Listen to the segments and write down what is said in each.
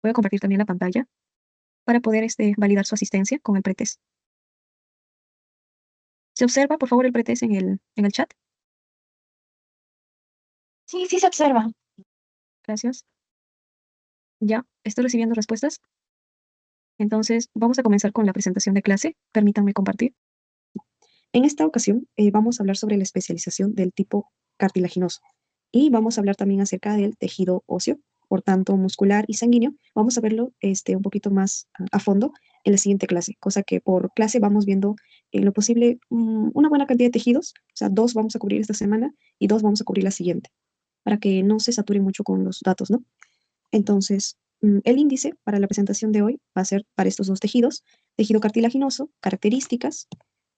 Voy a compartir también la pantalla para poder validar su asistencia con el pretest. ¿Se observa, por favor, el pretest en el chat? Sí, sí se observa. Gracias. Ya, estoy recibiendo respuestas. Entonces, vamos a comenzar con la presentación de clase. Permítanme compartir. En esta ocasión, vamos a hablar sobre la especialización del tipo cartilaginoso y vamos a hablar también acerca del tejido óseo, por tanto, muscular y sanguíneo. Vamos a verlo un poquito más a fondo en la siguiente clase, cosa que por clase vamos viendo en lo posible una buena cantidad de tejidos, o sea, 2 vamos a cubrir esta semana y 2 vamos a cubrir la siguiente, para que no se saturen mucho con los datos, ¿no? Entonces, el índice para la presentación de hoy va a ser para estos dos tejidos, tejido cartilaginoso, características,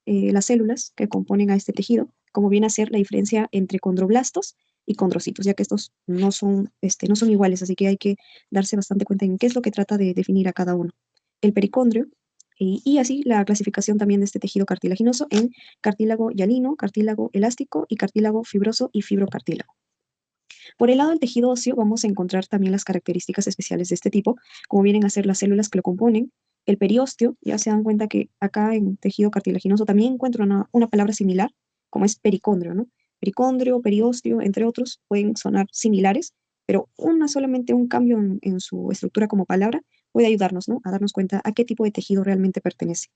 las células que componen a este tejido, como viene a ser la diferencia entre condroblastos y condrocitos, ya que estos no son iguales, así que hay que darse bastante cuenta en qué es lo que trata de definir a cada uno. El pericondrio, y así la clasificación también de este tejido cartilaginoso en cartílago hialino, cartílago elástico y cartílago fibroso y fibrocartílago. Por el lado del tejido óseo vamos a encontrar también las características especiales de este tipo, como vienen a ser las células que lo componen, el periósteo. Ya se dan cuenta que acá en tejido cartilaginoso también encuentro una palabra similar, como es pericondrio, ¿no? Pericondrio, periósteo, entre otros, pueden sonar similares, pero solamente un cambio en su estructura como palabra puede ayudarnos, ¿no? A darnos cuenta a qué tipo de tejido realmente pertenece.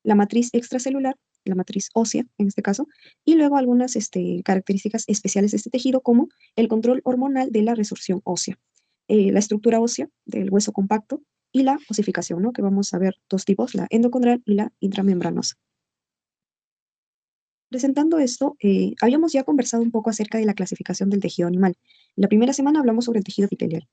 La matriz extracelular, la matriz ósea en este caso, y luego algunas características especiales de este tejido, como el control hormonal de la resorción ósea, la estructura ósea del hueso compacto y la osificación, ¿no? Que vamos a ver dos tipos, la endocondral y la intramembranosa. Presentando esto, habíamos ya conversado un poco acerca de la clasificación del tejido animal. La primera semana hablamos sobre el tejido epitelial.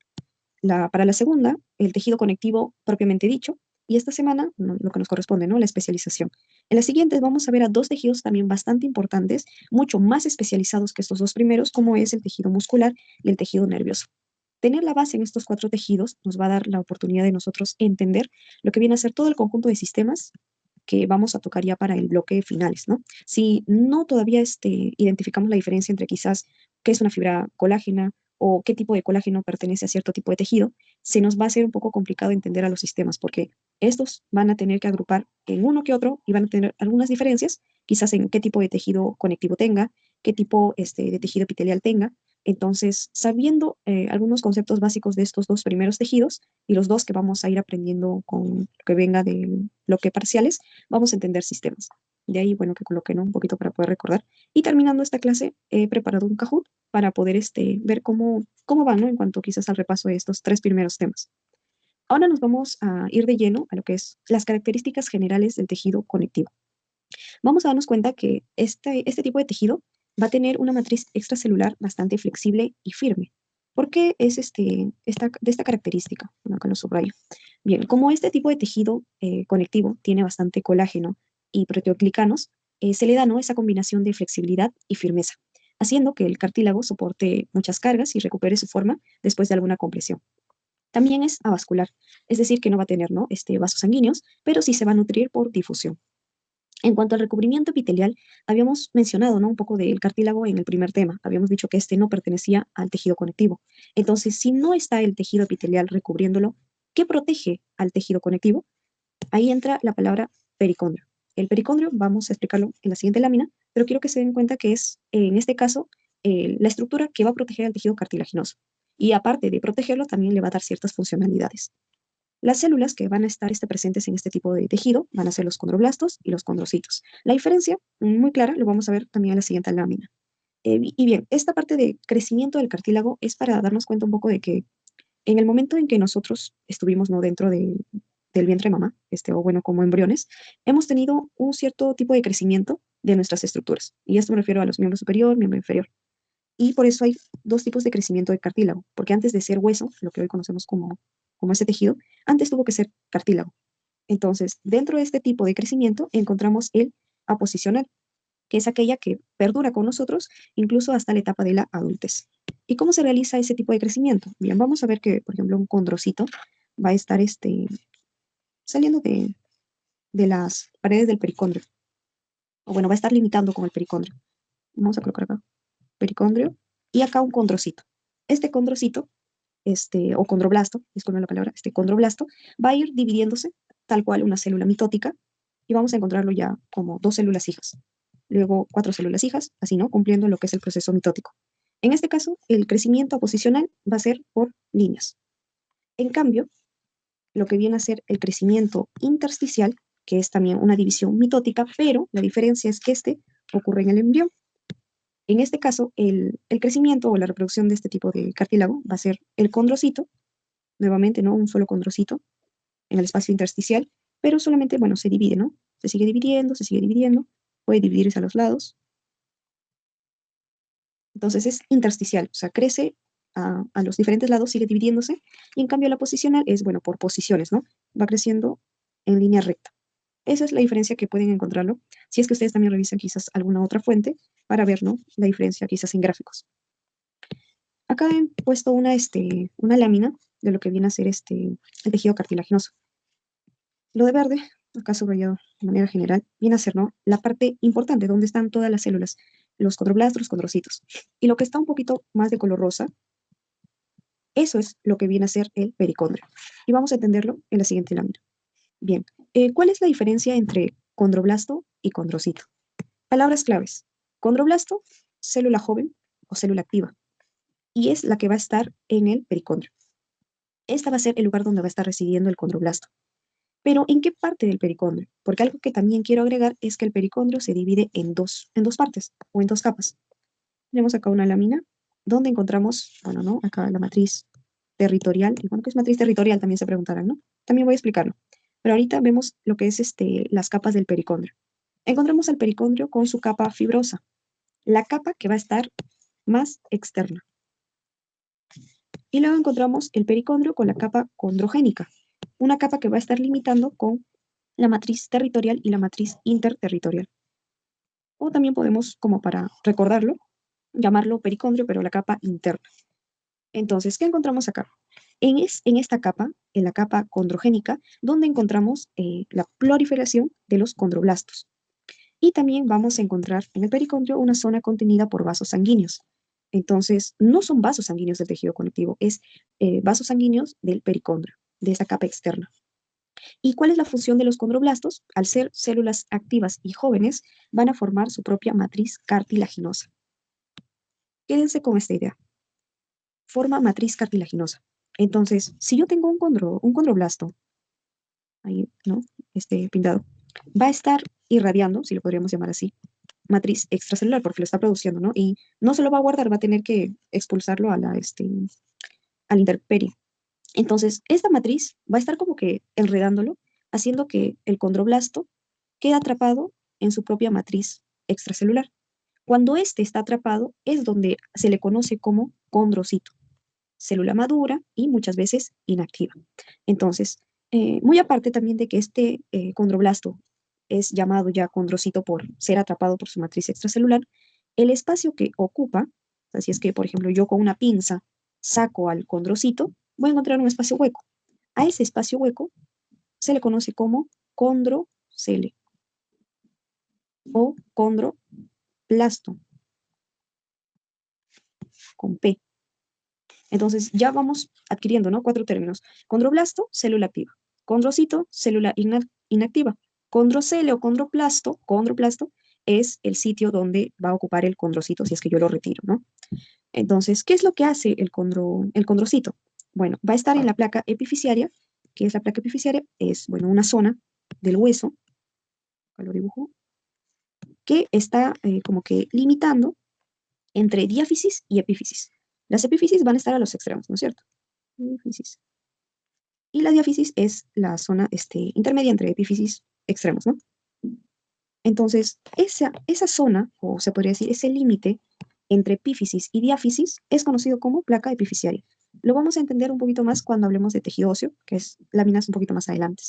Para la segunda, el tejido conectivo propiamente dicho, y esta semana, lo que nos corresponde, ¿no? La especialización. En las siguientes vamos a ver a dos tejidos también bastante importantes, mucho más especializados que estos dos primeros, como es el tejido muscular y el tejido nervioso. Tener la base en estos cuatro tejidos nos va a dar la oportunidad de nosotros entender lo que viene a ser todo el conjunto de sistemas que vamos a tocar ya para el bloque finales, ¿no? Si no todavía identificamos la diferencia entre quizás qué es una fibra colágena o qué tipo de colágeno pertenece a cierto tipo de tejido, se nos va a hacer un poco complicado entender a los sistemas, porque estos van a tener que agrupar en uno que otro y van a tener algunas diferencias, quizás en qué tipo de tejido conectivo tenga, qué tipo de tejido epitelial tenga. Entonces, sabiendo algunos conceptos básicos de estos dos primeros tejidos y los dos que vamos a ir aprendiendo con lo que venga del bloque parciales, vamos a entender sistemas. De ahí, bueno, que coloqué, ¿no? Un poquito para poder recordar. Y terminando esta clase, he preparado un Kahoot para poder ver cómo van, ¿no? En cuanto quizás al repaso de estos tres primeros temas. Ahora nos vamos a ir de lleno a lo que es las características generales del tejido conectivo. Vamos a darnos cuenta que este tipo de tejido va a tener una matriz extracelular bastante flexible y firme. ¿Por qué es de esta característica? Bueno, acá lo subrayo. Bien, como este tipo de tejido conectivo tiene bastante colágeno y proteoglicanos, se le da, ¿no? Esa combinación de flexibilidad y firmeza, haciendo que el cartílago soporte muchas cargas y recupere su forma después de alguna compresión. También es avascular, es decir, que no va a tener, ¿no? Vasos sanguíneos, pero sí se va a nutrir por difusión. En cuanto al recubrimiento epitelial, habíamos mencionado, ¿no? Un poco del cartílago en el primer tema. Habíamos dicho que este no pertenecía al tejido conectivo. Entonces, si no está el tejido epitelial recubriéndolo, ¿qué protege al tejido conectivo? Ahí entra la palabra pericondrio. El pericondrio, vamos a explicarlo en la siguiente lámina, pero quiero que se den cuenta que es, en este caso, la estructura que va a proteger al tejido cartilaginoso. Y aparte de protegerlo, también le va a dar ciertas funcionalidades. Las células que van a estar presentes en este tipo de tejido van a ser los condroblastos y los condrocitos. La diferencia, muy clara, lo vamos a ver también en la siguiente lámina. Y bien, esta parte de crecimiento del cartílago es para darnos cuenta un poco de que en el momento en que nosotros estuvimos, ¿no? Dentro del vientre de mamá, o bueno, como embriones, hemos tenido un cierto tipo de crecimiento de nuestras estructuras. Y esto me refiero a los miembros superior, miembro inferior. Y por eso hay dos tipos de crecimiento de cartílago, porque antes de ser hueso, lo que hoy conocemos como ese tejido, antes tuvo que ser cartílago. Entonces, dentro de este tipo de crecimiento encontramos el aposicional, que es aquella que perdura con nosotros incluso hasta la etapa de la adultez. ¿Y cómo se realiza ese tipo de crecimiento? Bien, vamos a ver que, por ejemplo, un condrocito va a estar saliendo de las paredes del pericondrio, o bueno, va a estar limitando con el pericondrio. Vamos a colocar acá pericondrio y acá un condrocito. Este condrocito o condroblasto, disculpen la palabra, condroblasto, va a ir dividiéndose tal cual una célula mitótica y vamos a encontrarlo ya como dos células hijas. Luego cuatro células hijas, así, ¿no? Cumpliendo lo que es el proceso mitótico. En este caso, el crecimiento posicional va a ser por líneas. En cambio, lo que viene a ser el crecimiento intersticial, que es también una división mitótica, pero la diferencia es que ocurre en el embrión. En este caso, el crecimiento o la reproducción de este tipo de cartílago va a ser el condrocito, nuevamente, ¿no? Un solo condrocito en el espacio intersticial, pero solamente, bueno, se divide, ¿no? Se sigue dividiendo, puede dividirse a los lados. Entonces es intersticial, o sea, crece a los diferentes lados, sigue dividiéndose, y en cambio la posicional es, bueno, por posiciones, ¿no? Va creciendo en línea recta. Esa es la diferencia que pueden encontrarlo, si es que ustedes también revisan quizás alguna otra fuente para ver, ¿no? La diferencia quizás en gráficos. Acá he puesto una lámina de lo que viene a ser el tejido cartilaginoso. Lo de verde, acá subrayado de manera general, viene a ser, ¿no? La parte importante, donde están todas las células, los condroblastos, los condrocitos. Y lo que está un poquito más de color rosa, eso es lo que viene a ser el pericondrio. Y vamos a entenderlo en la siguiente lámina. Bien, ¿cuál es la diferencia entre condroblasto y condrocito? Palabras claves. Condroblasto, célula joven o célula activa. Y es la que va a estar en el pericondrio. Esta va a ser el lugar donde va a estar residiendo el condroblasto. Pero ¿en qué parte del pericondrio? Porque algo que también quiero agregar es que el pericondrio se divide en dos partes o en dos capas. Tenemos acá una lámina donde encontramos, bueno, ¿no? Acá la matriz territorial. Y bueno, ¿qué es matriz territorial? También se preguntarán, ¿no? También voy a explicarlo. Pero ahorita vemos lo que es las capas del pericondrio. Encontramos el pericondrio con su capa fibrosa, la capa que va a estar más externa. Y luego encontramos el pericondrio con la capa condrogénica, una capa que va a estar limitando con la matriz territorial y la matriz interterritorial. O también podemos, como para recordarlo, llamarlo pericondrio, pero la capa interna. Entonces, ¿qué encontramos acá? En esta capa, en la capa condrogénica, donde encontramos la proliferación de los condroblastos. Y también vamos a encontrar en el pericondrio una zona contenida por vasos sanguíneos. Entonces, no son vasos sanguíneos del tejido conectivo, es vasos sanguíneos del pericondrio, de esa capa externa. ¿Y cuál es la función de los condroblastos? Al ser células activas y jóvenes, van a formar su propia matriz cartilaginosa. Quédense con esta idea. Forma matriz cartilaginosa. Entonces, si yo tengo un condroblasto, ahí, ¿no? Pintado, va a estar irradiando, si lo podríamos llamar así, matriz extracelular, porque lo está produciendo, ¿no? Y no se lo va a guardar, va a tener que expulsarlo al interperio. Entonces, esta matriz va a estar como que enredándolo, haciendo que el condroblasto quede atrapado en su propia matriz extracelular. Cuando este está atrapado es donde se le conoce como condrocito, célula madura y muchas veces inactiva. Entonces, muy aparte también de que condroblasto es llamado ya condrocito por ser atrapado por su matriz extracelular, el espacio que ocupa, así es que, por ejemplo, yo con una pinza saco al condrocito, voy a encontrar un espacio hueco. A ese espacio hueco se le conoce como condrocele o condroplasto, con P. Entonces ya vamos adquiriendo, ¿no? Cuatro términos. Condroblasto, célula activa. Condrocito, célula inactiva. Condrocele o condroplasto es el sitio donde va a ocupar el condrocito si es que yo lo retiro, ¿no? Entonces, ¿qué es lo que hace el condrocito? Bueno, va a estar en la placa epifisiaria. ¿Qué es la placa epifisiaria? Es, bueno, una zona del hueso, acá lo dibujo, que está como que limitando entre diáfisis y epífisis. Las epífisis van a estar a los extremos, ¿no es cierto? Epífisis. Y la diáfisis es la zona intermedia entre epífisis extremos, ¿no? Entonces, esa zona, o se podría decir, ese límite entre epífisis y diáfisis es conocido como placa epifisiaria. Lo vamos a entender un poquito más cuando hablemos de tejido óseo, que es láminas un poquito más adelante.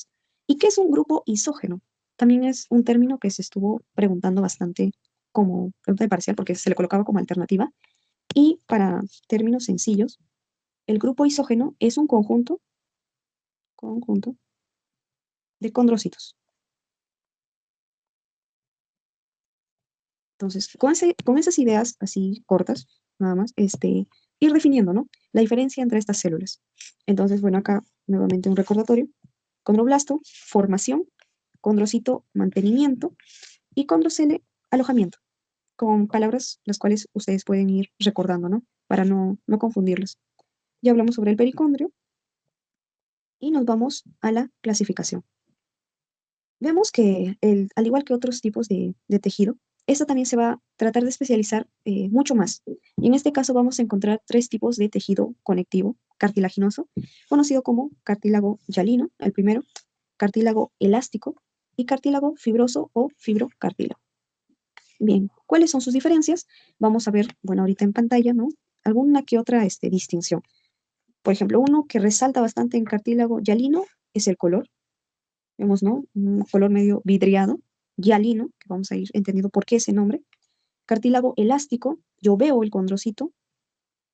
¿Y qué es un grupo isógeno? También es un término que se estuvo preguntando bastante como pregunta de parcial, porque se le colocaba como alternativa. Y para términos sencillos, el grupo isógeno es un conjunto de condrocitos. Entonces, con esas ideas así cortas, nada más, ir definiendo, ¿no? La diferencia entre estas células. Entonces, bueno, acá nuevamente un recordatorio. Condroblasto, formación, condrocito, mantenimiento y condrocele, alojamiento, con palabras las cuales ustedes pueden ir recordando, ¿no? Para no confundirlos. Ya hablamos sobre el pericondrio y nos vamos a la clasificación. Vemos que, al igual que otros tipos de tejido, esta también se va a tratar de especializar mucho más. Y en este caso vamos a encontrar tres tipos de tejido conectivo cartilaginoso, conocido como cartílago hialino, el primero, cartílago elástico y cartílago fibroso o fibrocartílago. Bien, ¿cuáles son sus diferencias? Vamos a ver, bueno, ahorita en pantalla, ¿no? Alguna que otra distinción. Por ejemplo, uno que resalta bastante en cartílago hialino es el color. Vemos, ¿no? Un color medio vidriado, hialino, que vamos a ir entendiendo por qué ese nombre. Cartílago elástico, yo veo el condrocito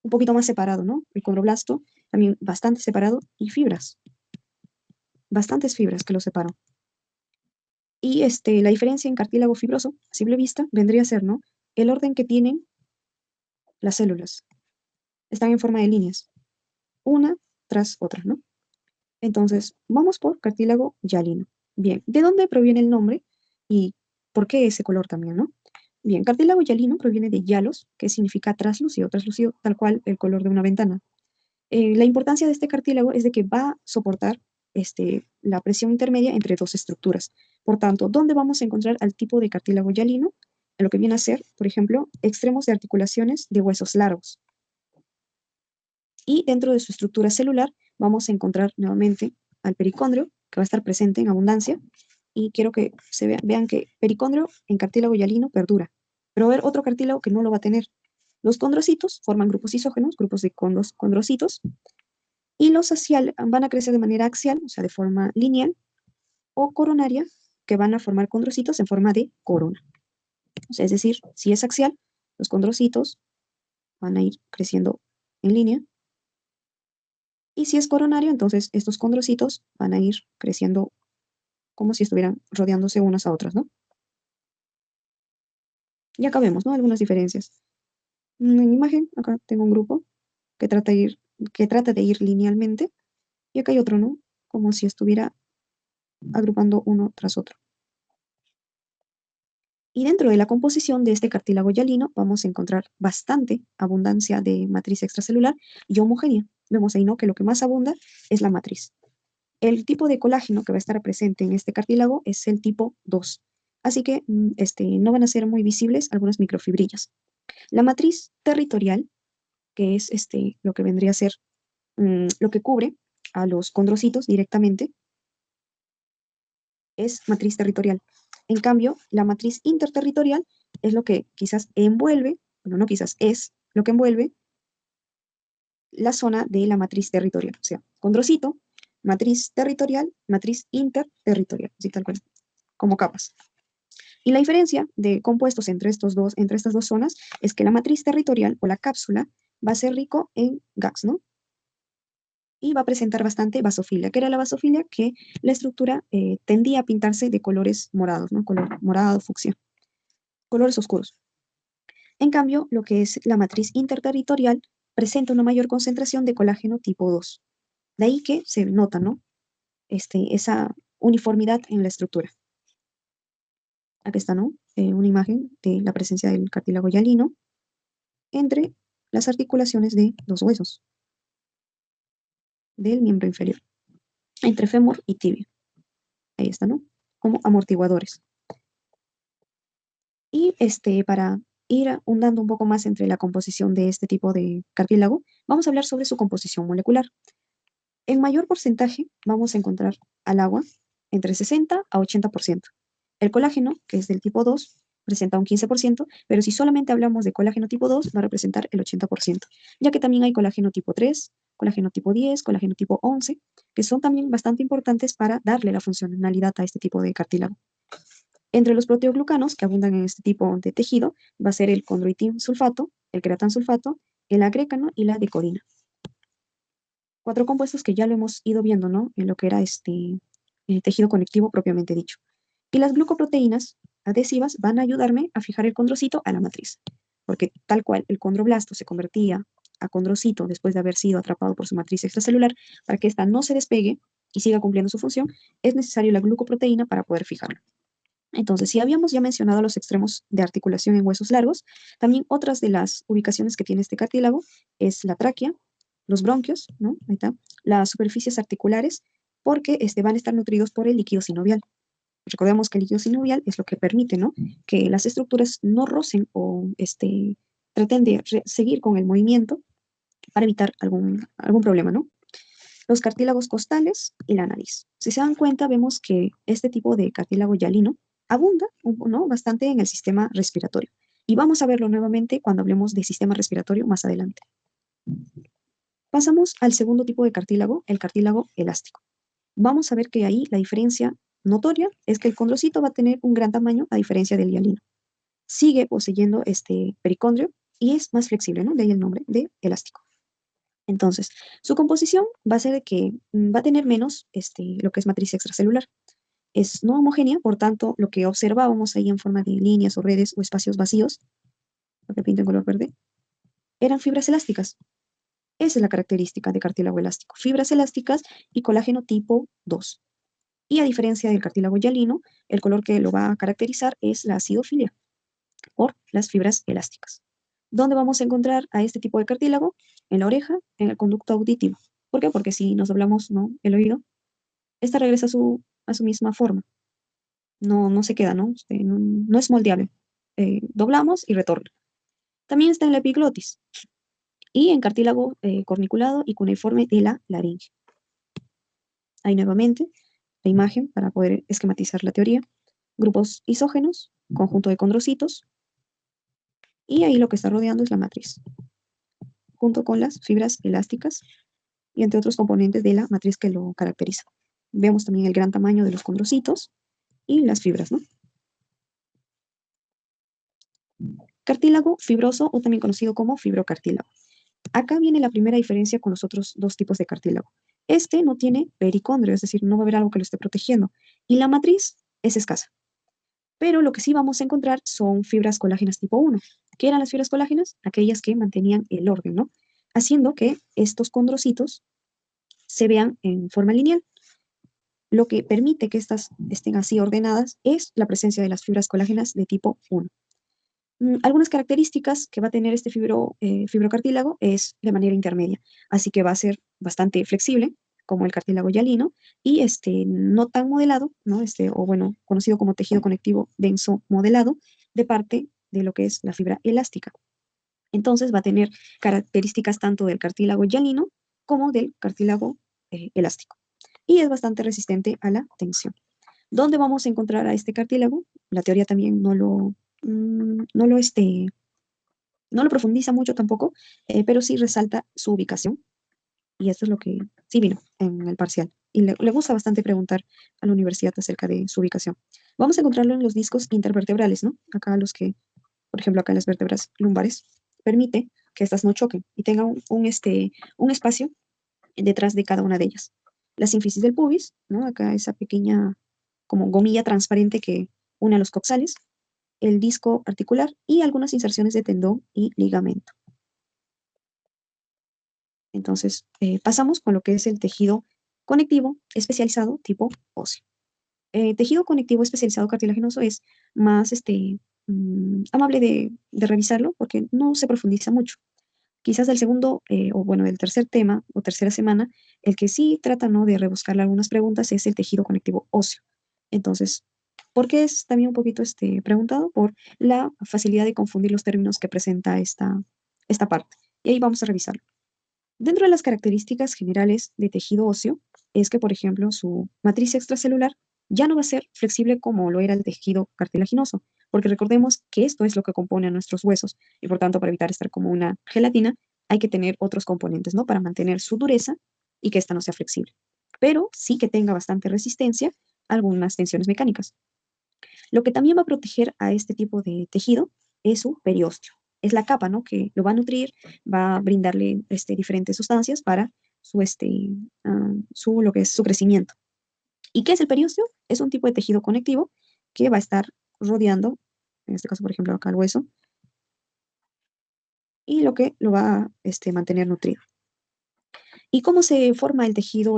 un poquito más separado, ¿no? El condroblasto también bastante separado y fibras, bastantes fibras que lo separan. Y la diferencia en cartílago fibroso, a simple vista, vendría a ser, ¿no? El orden que tienen las células. Están en forma de líneas, una tras otra, ¿no? Entonces, vamos por cartílago hialino. Bien, ¿de dónde proviene el nombre y por qué ese color también, no? Bien, cartílago hialino proviene de hialos, que significa traslúcido, traslúcido tal cual el color de una ventana. La importancia de este cartílago es de que va a soportar la presión intermedia entre dos estructuras. Por tanto, ¿dónde vamos a encontrar al tipo de cartílago hialino? En lo que viene a ser, por ejemplo, extremos de articulaciones de huesos largos. Y dentro de su estructura celular vamos a encontrar nuevamente al pericondrio, que va a estar presente en abundancia. Y quiero que vean que pericondrio en cartílago hialino perdura. Pero va a haber otro cartílago que no lo va a tener. Los condrocitos forman grupos isógenos, grupos de condrocitos, y los van a crecer de manera axial, o sea, de forma lineal, o coronaria, que van a formar condrocitos en forma de corona. O sea, es decir, si es axial, los condrocitos van a ir creciendo en línea. Y si es coronario, entonces estos condrocitos van a ir creciendo como si estuvieran rodeándose unas a otras, ¿no? Y acá vemos, ¿no? Algunas diferencias. En imagen, acá tengo un grupo que trata de ir linealmente, y acá hay otro, ¿no? Como si estuviera agrupando uno tras otro. Y dentro de la composición de este cartílago hialino vamos a encontrar bastante abundancia de matriz extracelular y homogénea. Vemos ahí, ¿no? Que lo que más abunda es la matriz. El tipo de colágeno que va a estar presente en este cartílago es el tipo 2. Así que no van a ser muy visibles algunas microfibrillas. La matriz territorial, que es lo que vendría a ser lo que cubre a los condrocitos directamente, es matriz territorial. En cambio, la matriz interterritorial es lo que quizás envuelve, bueno, no quizás, es lo que envuelve la zona de la matriz territorial. O sea, condrocito, matriz territorial, matriz interterritorial, así tal cual, como capas. Y la diferencia de compuestos entre estas dos zonas es que la matriz territorial o la cápsula va a ser rico en GAGs, ¿no? Y va a presentar bastante basofilia. ¿Qué era la basofilia? Que la estructura tendía a pintarse de colores morados, ¿no? Color morado, fucsia, colores oscuros. En cambio, lo que es la matriz interterritorial presenta una mayor concentración de colágeno tipo 2. De ahí que se nota, ¿no? Esa uniformidad en la estructura. Aquí está, ¿no? Una imagen de la presencia del cartílago hialino entre las articulaciones de los huesos del miembro inferior, entre fémur y tibia. Ahí está, ¿no? Como amortiguadores. Y para ir ahondando un poco más entre la composición de este tipo de cartílago, vamos a hablar sobre su composición molecular. En mayor porcentaje vamos a encontrar al agua entre 60 a 80%. El colágeno, que es del tipo 2, presenta un 15%, pero si solamente hablamos de colágeno tipo 2, va a representar el 80%, ya que también hay colágeno tipo 3, colágeno tipo 10, colágeno tipo 11, que son también bastante importantes para darle la funcionalidad a este tipo de cartílago. Entre los proteoglucanos que abundan en este tipo de tejido va a ser el condroitin sulfato, el creatán sulfato, el agrécano y la decorina. 4 compuestos que ya lo hemos ido viendo, ¿no? En lo que era el tejido conectivo propiamente dicho. Y las glucoproteínas adhesivas van a ayudarme a fijar el condrocito a la matriz, porque tal cual el condroblasto se convertía acondrocito después de haber sido atrapado por su matriz extracelular, para que ésta no se despegue y siga cumpliendo su función, es necesario la glucoproteína para poder fijarlo. Entonces, si habíamos ya mencionado los extremos de articulación en huesos largos, también otras de las ubicaciones que tiene este cartílago es la tráquea, los bronquios, ¿no? Ahí está, las superficies articulares, porque van a estar nutridos por el líquido sinovial. Recordemos que el líquido sinovial es lo que permite, ¿no? Que las estructuras no rocen o traten de seguir con el movimiento para evitar algún problema, ¿no? Los cartílagos costales y la nariz. Si se dan cuenta, vemos que este tipo de cartílago hialino abunda, ¿no? Bastante en el sistema respiratorio. Y vamos a verlo nuevamente cuando hablemos de sistema respiratorio más adelante. Pasamos al segundo tipo de cartílago, el cartílago elástico. Vamos a ver que ahí la diferencia notoria es que el condrocito va a tener un gran tamaño a diferencia del hialino. Sigue poseyendo este pericondrio y es más flexible, ¿no? De ahí el nombre de elástico. Entonces, su composición va a ser de que va a tener menos lo que es matriz extracelular. Es no homogénea, por tanto, lo que observábamos ahí en forma de líneas o redes o espacios vacíos, lo que pinto en color verde, eran fibras elásticas. Esa es la característica de cartílago elástico, fibras elásticas y colágeno tipo 2. Y a diferencia del cartílago hialino, el color que lo va a caracterizar es la acidofilia por las fibras elásticas. ¿Dónde vamos a encontrar a este tipo de cartílago? En la oreja, en el conducto auditivo. ¿Por qué? Porque si nos doblamos, ¿no?, el oído, esta regresa a su misma forma. No se queda, ¿no? No es moldeable. Doblamos y retorna. También está en la epiglotis y en cartílago corniculado y cuneiforme de la laringe. Ahí nuevamente la imagen para poder esquematizar la teoría. Grupos isógenos, conjunto de condrocitos, y ahí lo que está rodeando es la matriz, junto con las fibras elásticas y entre otros componentes de la matriz que lo caracteriza. Vemos también el gran tamaño de los condrocitos y las fibras, ¿no? Cartílago fibroso o también conocido como fibrocartílago. Acá viene la primera diferencia con los otros dos tipos de cartílago. Este no tiene pericondrio, es decir, no va a haber algo que lo esté protegiendo. Y la matriz es escasa. Pero lo que sí vamos a encontrar son fibras colágenas tipo 1. ¿Qué eran las fibras colágenas? Aquellas que mantenían el orden, ¿no? Haciendo que estos condrocitos se vean en forma lineal. Lo que permite que estas estén así ordenadas es la presencia de las fibras colágenas de tipo 1. Algunas características que va a tener este fibrocartílago es de manera intermedia, así que va a ser bastante flexible, como el cartílago hialino, y no tan modelado, ¿no? O bueno, conocido como tejido conectivo denso modelado, de parte de lo que es la fibra elástica. Entonces va a tener características tanto del cartílago hialino como del cartílago elástico. Y es bastante resistente a la tensión. ¿Dónde vamos a encontrar a este cartílago? La teoría también no lo profundiza mucho tampoco, pero sí resalta su ubicación. Y esto es lo que sí vino en el parcial. Y le gusta bastante preguntar a la universidad acerca de su ubicación. Vamos a encontrarlo en los discos intervertebrales, ¿no? Acá por ejemplo, acá en las vértebras lumbares, permite que estas no choquen y tengan un espacio detrás de cada una de ellas. La sínfisis del pubis, ¿no? Acá esa pequeña como gomilla transparente que une a los coxales, el disco articular y algunas inserciones de tendón y ligamento. Entonces, pasamos con lo que es el tejido conectivo especializado tipo óseo. Tejido conectivo especializado cartilaginoso es más amable de revisarlo porque no se profundiza mucho. Quizás del segundo, o bueno, del tercer tema o tercera semana, el que sí trata, ¿no?, de rebuscarle algunas preguntas es el tejido conectivo óseo. Entonces, ¿por qué es también un poquito preguntado? Por la facilidad de confundir los términos que presenta esta parte. Y ahí vamos a revisarlo. Dentro de las características generales de tejido óseo es que, por ejemplo, su matriz extracelular ya no va a ser flexible como lo era el tejido cartilaginoso, porque recordemos que esto es lo que compone a nuestros huesos y por tanto para evitar estar como una gelatina hay que tener otros componentes, ¿no? Para mantener su dureza y que ésta no sea flexible, pero sí que tenga bastante resistencia a algunas tensiones mecánicas. Lo que también va a proteger a este tipo de tejido es su periósteo. Es la capa, ¿no?, que lo va a nutrir, va a brindarle diferentes sustancias para lo que es su crecimiento. ¿Y qué es el periósteo? Es un tipo de tejido conectivo que va a estar rodeando, en este caso, por ejemplo, acá el hueso, y lo que lo va a mantener nutrido. ¿Y cómo se forma el tejido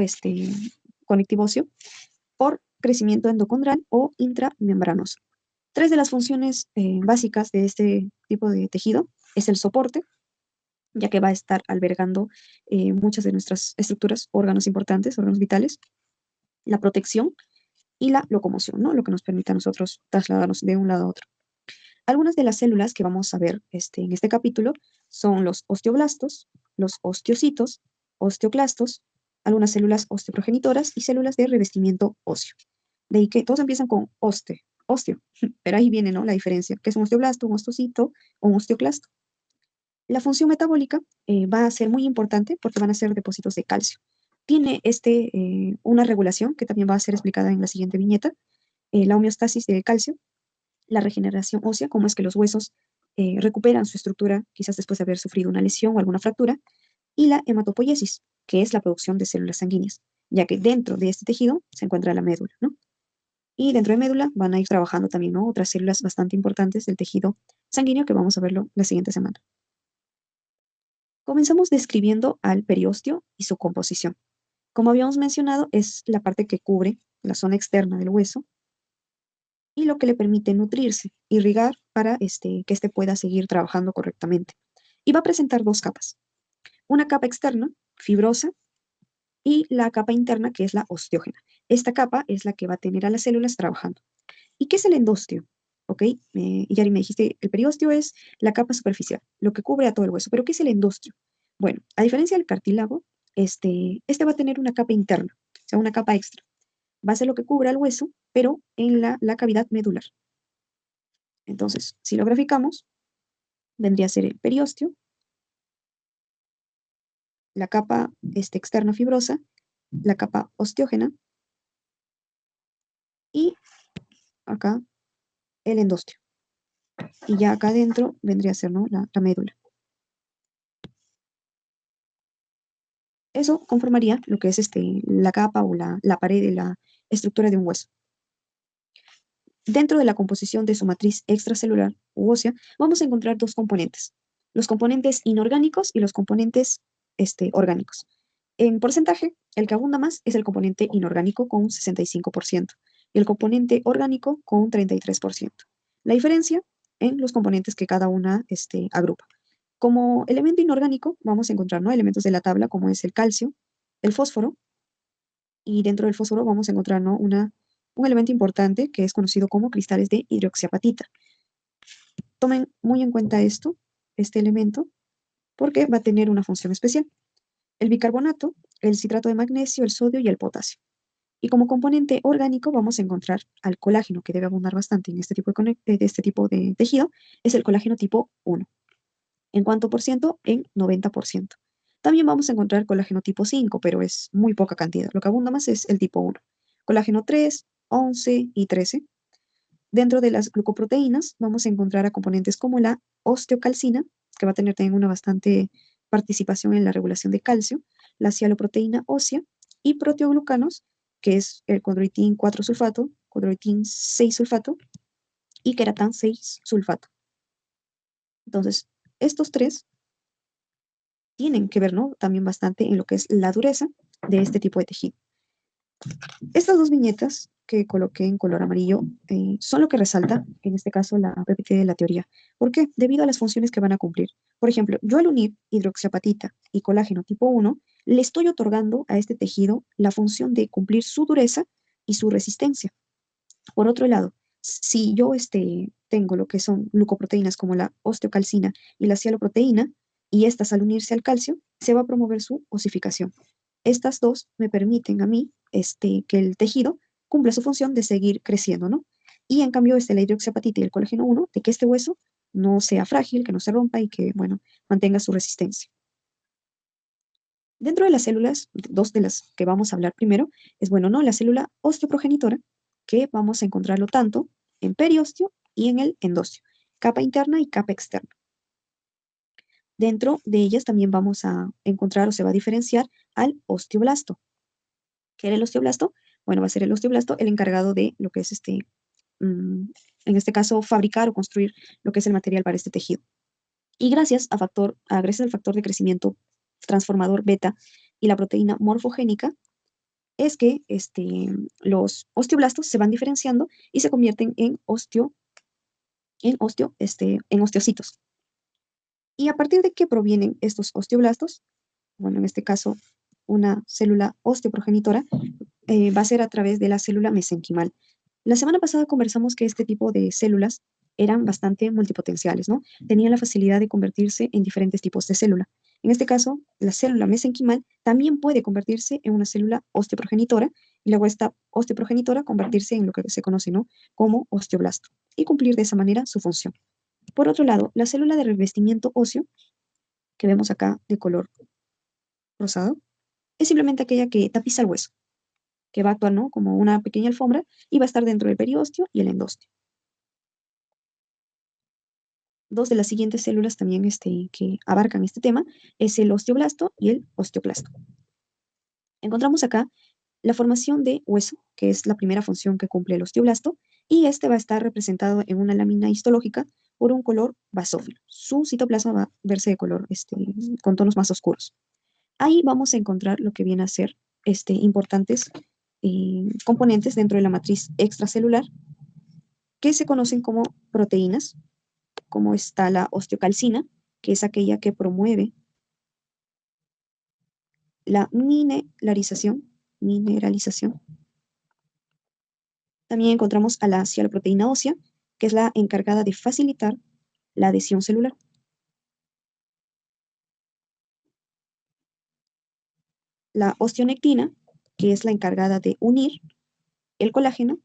conectivo óseo? Por crecimiento endocondral o intramembranoso. Tres de las funciones básicas de este tipo de tejido es el soporte, ya que va a estar albergando muchas de nuestras estructuras, órganos importantes, órganos vitales, la protección y la locomoción, ¿no? Lo que nos permite a nosotros trasladarnos de un lado a otro. Algunas de las células que vamos a ver en este capítulo son los osteoblastos, los osteocitos, osteoclastos, algunas células osteoprogenitoras y células de revestimiento óseo. De ahí que todos empiezan con osteo, pero ahí viene, ¿no?, la diferencia, que es un osteoblasto, un osteocito o un osteoclasto. La función metabólica va a ser muy importante porque van a ser depósitos de calcio. Tiene una regulación que también va a ser explicada en la siguiente viñeta, la homeostasis del calcio, la regeneración ósea, cómo es que los huesos recuperan su estructura quizás después de haber sufrido una lesión o alguna fractura, y la hematopoiesis, que es la producción de células sanguíneas, ya que dentro de este tejido se encuentra la médula, ¿no? Y dentro de médula van a ir trabajando también, ¿no?, otras células bastante importantes del tejido sanguíneo que vamos a verlo la siguiente semana. Comenzamos describiendo al periósteo y su composición. Como habíamos mencionado, es la parte que cubre la zona externa del hueso y lo que le permite nutrirse, irrigar para que éste pueda seguir trabajando correctamente. Y va a presentar dos capas. Una capa externa, fibrosa, y la capa interna, que es la osteógena. Esta capa es la que va a tener a las células trabajando. ¿Y qué es el endostio? ¿Ok? Yari, me dijiste, el periósteo es la capa superficial, lo que cubre a todo el hueso. ¿Pero qué es el endostio? Bueno, a diferencia del cartílago, este va a tener una capa interna, o sea, una capa extra. Va a ser lo que cubre al hueso, pero en la cavidad medular. Entonces, si lo graficamos, vendría a ser el periósteo, la capa externa fibrosa, la capa osteógena y acá el endostio. Y ya acá adentro vendría a ser, ¿no?, la médula. Eso conformaría lo que es la capa o la pared de la estructura de un hueso. Dentro de la composición de su matriz extracelular u ósea, vamos a encontrar dos componentes: los componentes inorgánicos y los componentes orgánicos. En porcentaje, el que abunda más es el componente inorgánico con un 65% y el componente orgánico con un 33%. La diferencia en los componentes que cada una agrupa. Como elemento inorgánico, vamos a encontrar, ¿no?, elementos de la tabla como es el calcio, el fósforo, y dentro del fósforo vamos a encontrar, ¿no?, un elemento importante que es conocido como cristales de hidroxiapatita. Tomen muy en cuenta este elemento, porque va a tener una función especial. El bicarbonato, el citrato de magnesio, el sodio y el potasio. Y como componente orgánico vamos a encontrar al colágeno, que debe abundar bastante en de este tipo de tejido, es el colágeno tipo 1. ¿En cuánto por ciento? En 90%. También vamos a encontrar colágeno tipo 5, pero es muy poca cantidad. Lo que abunda más es el tipo 1. Colágeno 3, 11 y 13. Dentro de las glucoproteínas vamos a encontrar a componentes como la osteocalcina, que va a tener también una bastante participación en la regulación de calcio, la cialoproteína ósea y proteoglucanos, que es el condroitín 4 sulfato, condroitín 6 sulfato y queratán 6 sulfato. Entonces, estos tres tienen que ver, ¿no?, también bastante en lo que es la dureza de este tipo de tejido. Estas dos viñetas que coloqué en color amarillo son lo que resalta, en este caso, la PPT de la teoría. ¿Por qué? Debido a las funciones que van a cumplir. Por ejemplo, yo al unir hidroxiapatita y colágeno tipo 1, le estoy otorgando a este tejido la función de cumplir su dureza y su resistencia. Por otro lado, si yo tengo lo que son glucoproteínas como la osteocalcina y la cialoproteína, y estas al unirse al calcio, se va a promover su osificación. Estas dos me permiten a mí que el tejido cumpla su función de seguir creciendo, ¿no? Y en cambio, la hidroxiapatita y el colágeno 1, de que este hueso no sea frágil, que no se rompa y que, bueno, mantenga su resistencia. Dentro de las células, dos de las que vamos a hablar primero, es, bueno, ¿no?, la célula osteoprogenitora, que vamos a encontrarlo tanto en periósteo y en el endostio, capa interna y capa externa. Dentro de ellas también vamos a encontrar o se va a diferenciar al osteoblasto. ¿Qué era el osteoblasto? Bueno, va a ser el osteoblasto el encargado de lo que es en este caso, fabricar o construir lo que es el material para este tejido. Y gracias al factor de crecimiento transformador beta y la proteína morfogénica, es que los osteoblastos se van diferenciando y se convierten en osteocitos. ¿Y a partir de qué provienen estos osteoblastos? Bueno, en este caso, una célula osteoprogenitora va a ser a través de la célula mesenquimal. La semana pasada conversamos que este tipo de células eran bastante multipotenciales, ¿no? Tenían la facilidad de convertirse en diferentes tipos de célula. En este caso, la célula mesenquimal también puede convertirse en una célula osteoprogenitora y luego esta osteoprogenitora convertirse en lo que se conoce, ¿no? Como osteoblasto y cumplir de esa manera su función. Por otro lado, la célula de revestimiento óseo, que vemos acá de color rosado, es simplemente aquella que tapiza el hueso, que va a actuar, ¿no? Como una pequeña alfombra y va a estar dentro del periósteo y el endosteo. Dos de las siguientes células también que abarcan este tema es el osteoblasto y el osteoclasto. Encontramos acá la formación de hueso, que es la primera función que cumple el osteoblasto, y este va a estar representado en una lámina histológica por un color basófilo. Su citoplasma va a verse de color con tonos más oscuros. Ahí vamos a encontrar lo que viene a ser importantes componentes dentro de la matriz extracelular que se conocen como proteínas, como está la osteocalcina, que es aquella que promueve la mineralización. También encontramos a la cialoproteína ósea, que es la encargada de facilitar la adhesión celular. La osteonectina, que es la encargada de unir el colágeno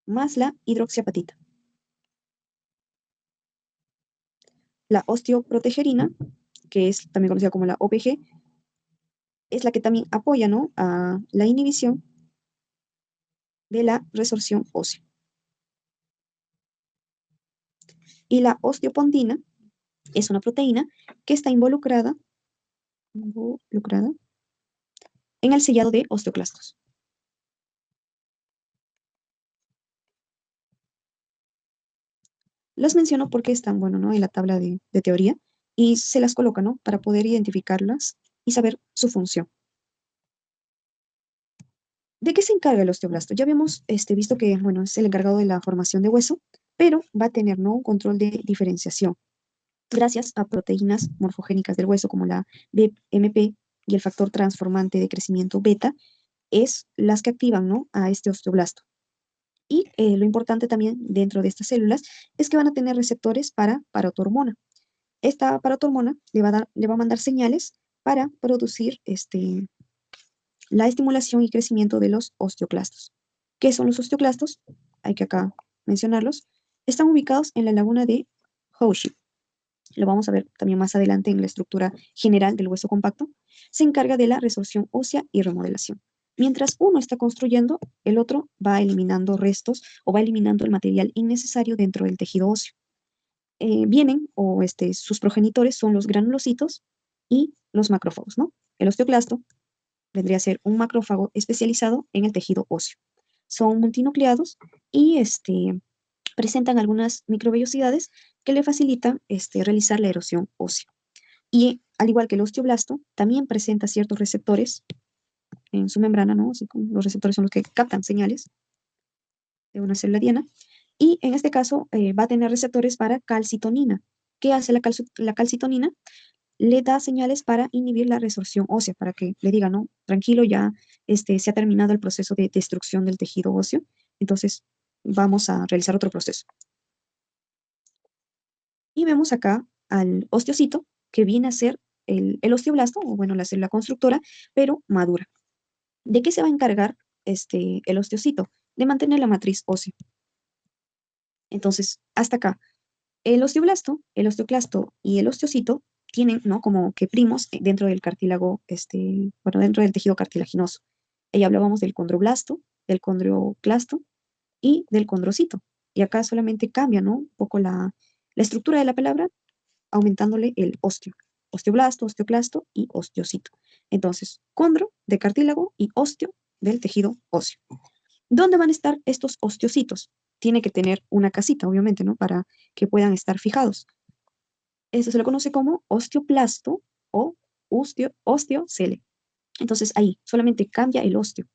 más la hidroxiapatita. La osteoprotegerina, que es también conocida como la OPG, es la que también apoya, ¿no?, a la inhibición de la resorción ósea. Y la osteopontina es una proteína que está involucrada en el sellado de osteoclastos. Las menciono porque están, bueno, ¿no?, en la tabla de teoría y se las coloca, ¿no?, para poder identificarlas y saber su función. ¿De qué se encarga el osteoblasto? Ya habíamos visto que, bueno, es el encargado de la formación de hueso, pero va a tener, ¿no?, un control de diferenciación gracias a proteínas morfogénicas del hueso como la BMP y el factor transformante de crecimiento beta, es las que activan, ¿no?, a este osteoblasto. Y lo importante también dentro de estas células es que van a tener receptores para parotormona. Esta parotormona le va a mandar señales para producir la estimulación y crecimiento de los osteoclastos. ¿Qué son los osteoclastos? Hay que acá mencionarlos. Están ubicados en la laguna de Hoshi. Lo vamos a ver también más adelante en la estructura general del hueso compacto. Se encarga de la resorción ósea y remodelación. Mientras uno está construyendo, el otro va eliminando restos o va eliminando el material innecesario dentro del tejido óseo. Sus progenitores son los granulocitos y los macrófagos, ¿no? El osteoclasto vendría a ser un macrófago especializado en el tejido óseo. Son multinucleados y presentan algunas microvellosidades que le facilitan realizar la erosión ósea. Y al igual que el osteoblasto, también presenta ciertos receptores en su membrana, ¿no? Así como los receptores son los que captan señales de una célula diana. Y en este caso va a tener receptores para calcitonina. ¿Qué hace la calcitonina? Le da señales para inhibir la resorción ósea, para que le diga, no, tranquilo, ya se ha terminado el proceso de destrucción del tejido óseo, entonces vamos a realizar otro proceso. Y vemos acá al osteocito, que viene a ser el osteoblasto, o bueno, la célula constructora, pero madura. ¿De qué se va a encargar el osteocito? De mantener la matriz ósea. Entonces, hasta acá, el osteoblasto, el osteoclasto y el osteocito tienen, ¿no?, como que primos dentro del cartílago, bueno, dentro del tejido cartilaginoso. Ahí hablábamos del condroblasto, del condroclasto y del condrocito. Y acá solamente cambia, ¿no?, un poco la estructura de la palabra, aumentándole el osteo. Osteoblasto, osteoclasto y osteocito. Entonces, condro de cartílago y osteo del tejido óseo. ¿Dónde van a estar estos osteocitos? Tiene que tener una casita, obviamente, ¿no?, para que puedan estar fijados. Esto se lo conoce como osteoplasto o osteocele. Entonces ahí solamente cambia el osteo.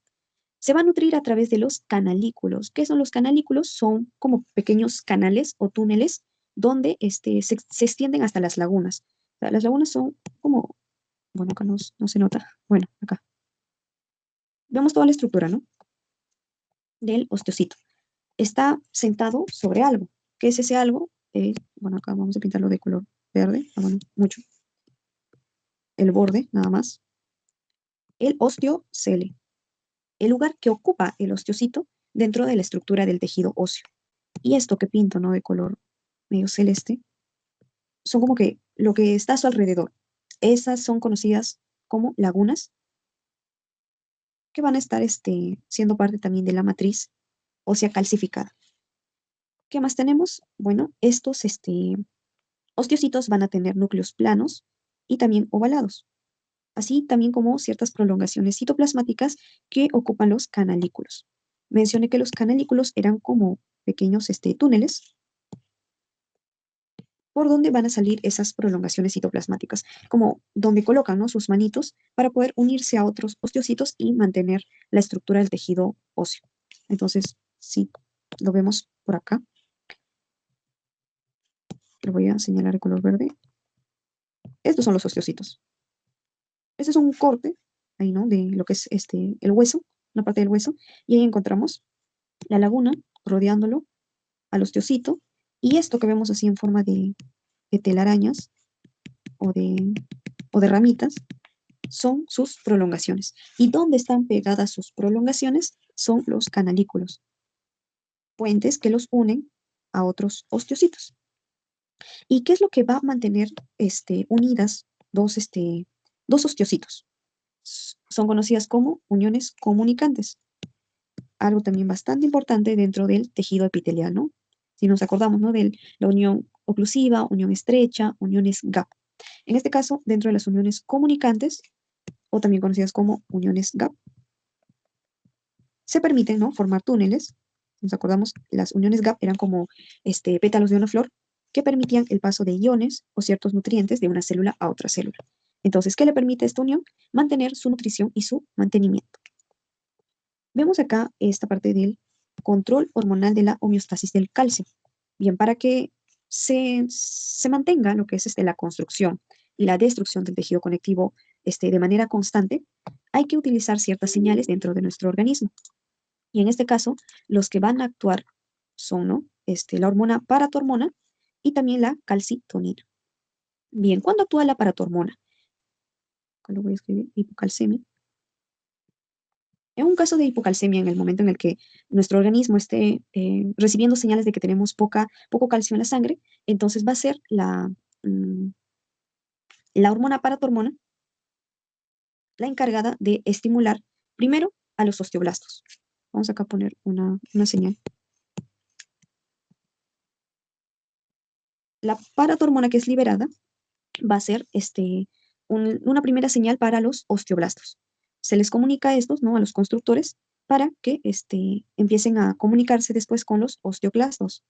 Se va a nutrir a través de los canalículos. ¿Qué son los canalículos? Son como pequeños canales o túneles donde se extienden hasta las lagunas. O sea, las lagunas son como, bueno, acá no se nota. Bueno, acá. Vemos toda la estructura, ¿no? Del osteocito. Está sentado sobre algo. ¿Qué es ese algo? Bueno, acá vamos a pintarlo de color verde. Ah, bueno, mucho. El borde, nada más. El osteocele. El lugar que ocupa el osteocito dentro de la estructura del tejido óseo. Y esto que pinto, ¿no? De color medio celeste, son como que lo que está a su alrededor. Esas son conocidas como lagunas, que van a estar siendo parte también de la matriz ósea calcificada. ¿Qué más tenemos? Bueno, estos osteocitos van a tener núcleos planos y también ovalados, así también como ciertas prolongaciones citoplasmáticas que ocupan los canalículos. Mencioné que los canalículos eran como pequeños túneles por donde van a salir esas prolongaciones citoplasmáticas, como donde colocan, ¿no?, sus manitos para poder unirse a otros osteocitos y mantener la estructura del tejido óseo. Entonces, sí, lo vemos por acá. Lo voy a señalar de color verde. Estos son los osteocitos. Este es un corte, ahí, ¿no?, de lo que es el hueso, una parte del hueso, y ahí encontramos la laguna rodeándolo al osteocito, y esto que vemos así en forma de telarañas o de ramitas, son sus prolongaciones. ¿Y dónde están pegadas sus prolongaciones? Son los canalículos, puentes que los unen a otros osteocitos. ¿Y qué es lo que va a mantener unidas dos osteocitos? Son conocidas como uniones comunicantes, algo también bastante importante dentro del tejido epitelial, ¿no? Si nos acordamos, ¿no?, de la unión oclusiva, unión estrecha, uniones gap. En este caso, dentro de las uniones comunicantes, o también conocidas como uniones gap, se permiten, ¿no?, formar túneles. Nos acordamos, las uniones gap eran como pétalos de una flor que permitían el paso de iones o ciertos nutrientes de una célula a otra célula. Entonces, ¿qué le permite a esta unión? Mantener su nutrición y su mantenimiento. Vemos acá esta parte del control hormonal de la homeostasis del calcio. Bien, para que se mantenga lo que es la construcción y la destrucción del tejido conectivo de manera constante, hay que utilizar ciertas señales dentro de nuestro organismo. Y en este caso, los que van a actuar son, ¿no?, la hormona paratormona y también la calcitonina. Bien, ¿cuándo actúa la paratormona? Acá lo voy a escribir, hipocalcemia. En un caso de hipocalcemia, en el momento en el que nuestro organismo esté recibiendo señales de que tenemos poco calcio en la sangre, entonces va a ser la hormona paratormona la encargada de estimular primero a los osteoblastos. Vamos acá a poner una señal. La paratormona que es liberada va a ser una primera señal para los osteoblastos. Se les comunica a estos, ¿no?, a los constructores, para que empiecen a comunicarse después con los osteoclastos.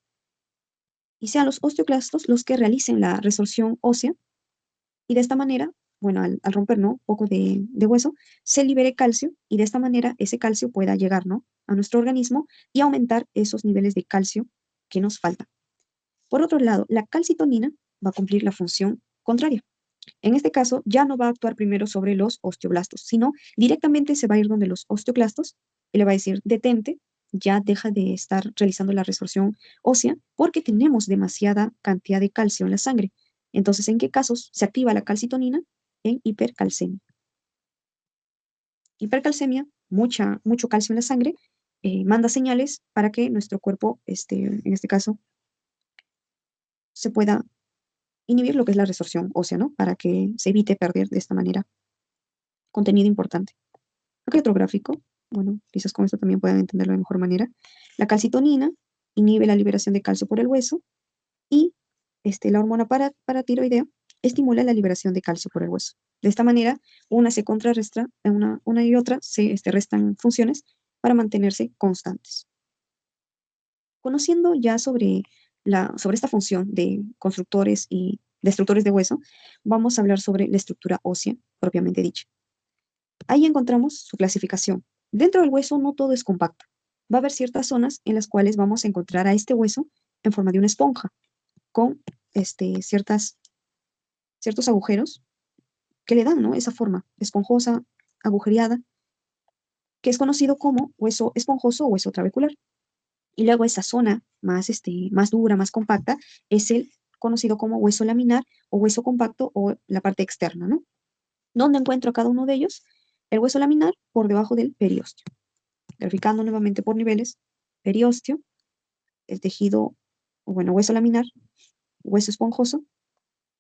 Y sean los osteoclastos los que realicen la resorción ósea, y de esta manera, bueno, al romper, ¿no?, poco de hueso, se libere calcio, y de esta manera ese calcio pueda llegar, ¿no?, a nuestro organismo y aumentar esos niveles de calcio que nos faltan. Por otro lado, la calcitonina va a cumplir la función contraria. En este caso, ya no va a actuar primero sobre los osteoblastos, sino directamente se va a ir donde los osteoclastos y le va a decir, detente, ya deja de estar realizando la resorción ósea porque tenemos demasiada cantidad de calcio en la sangre. Entonces, ¿en qué casos se activa la calcitonina? En hipercalcemia. Hipercalcemia, mucho calcio en la sangre, manda señales para que nuestro cuerpo, en este caso, se pueda inhibir lo que es la resorción ósea, ¿no? Para que se evite perder de esta manera contenido importante. Aquí hay otro gráfico. Bueno, quizás con esto también puedan entenderlo de mejor manera. La calcitonina inhibe la liberación de calcio por el hueso y la hormona paratiroidea estimula la liberación de calcio por el hueso. De esta manera, una se contrarresta, una y otra se restan funciones para mantenerse constantes. Conociendo ya sobre esta función de constructores y destructores de hueso, vamos a hablar sobre la estructura ósea propiamente dicha. Ahí encontramos su clasificación. Dentro del hueso no todo es compacto. Va a haber ciertas zonas en las cuales vamos a encontrar a este hueso en forma de una esponja, con ciertos agujeros que le dan, ¿no?, esa forma esponjosa, agujereada, que es conocido como hueso esponjoso o hueso trabecular. Y luego esa zona más dura, más compacta, es el conocido como hueso laminar o hueso compacto o la parte externa, ¿no? ¿Dónde encuentro a cada uno de ellos? El hueso laminar por debajo del periósteo. Graficando nuevamente por niveles, periósteo, el tejido, o bueno, hueso laminar, hueso esponjoso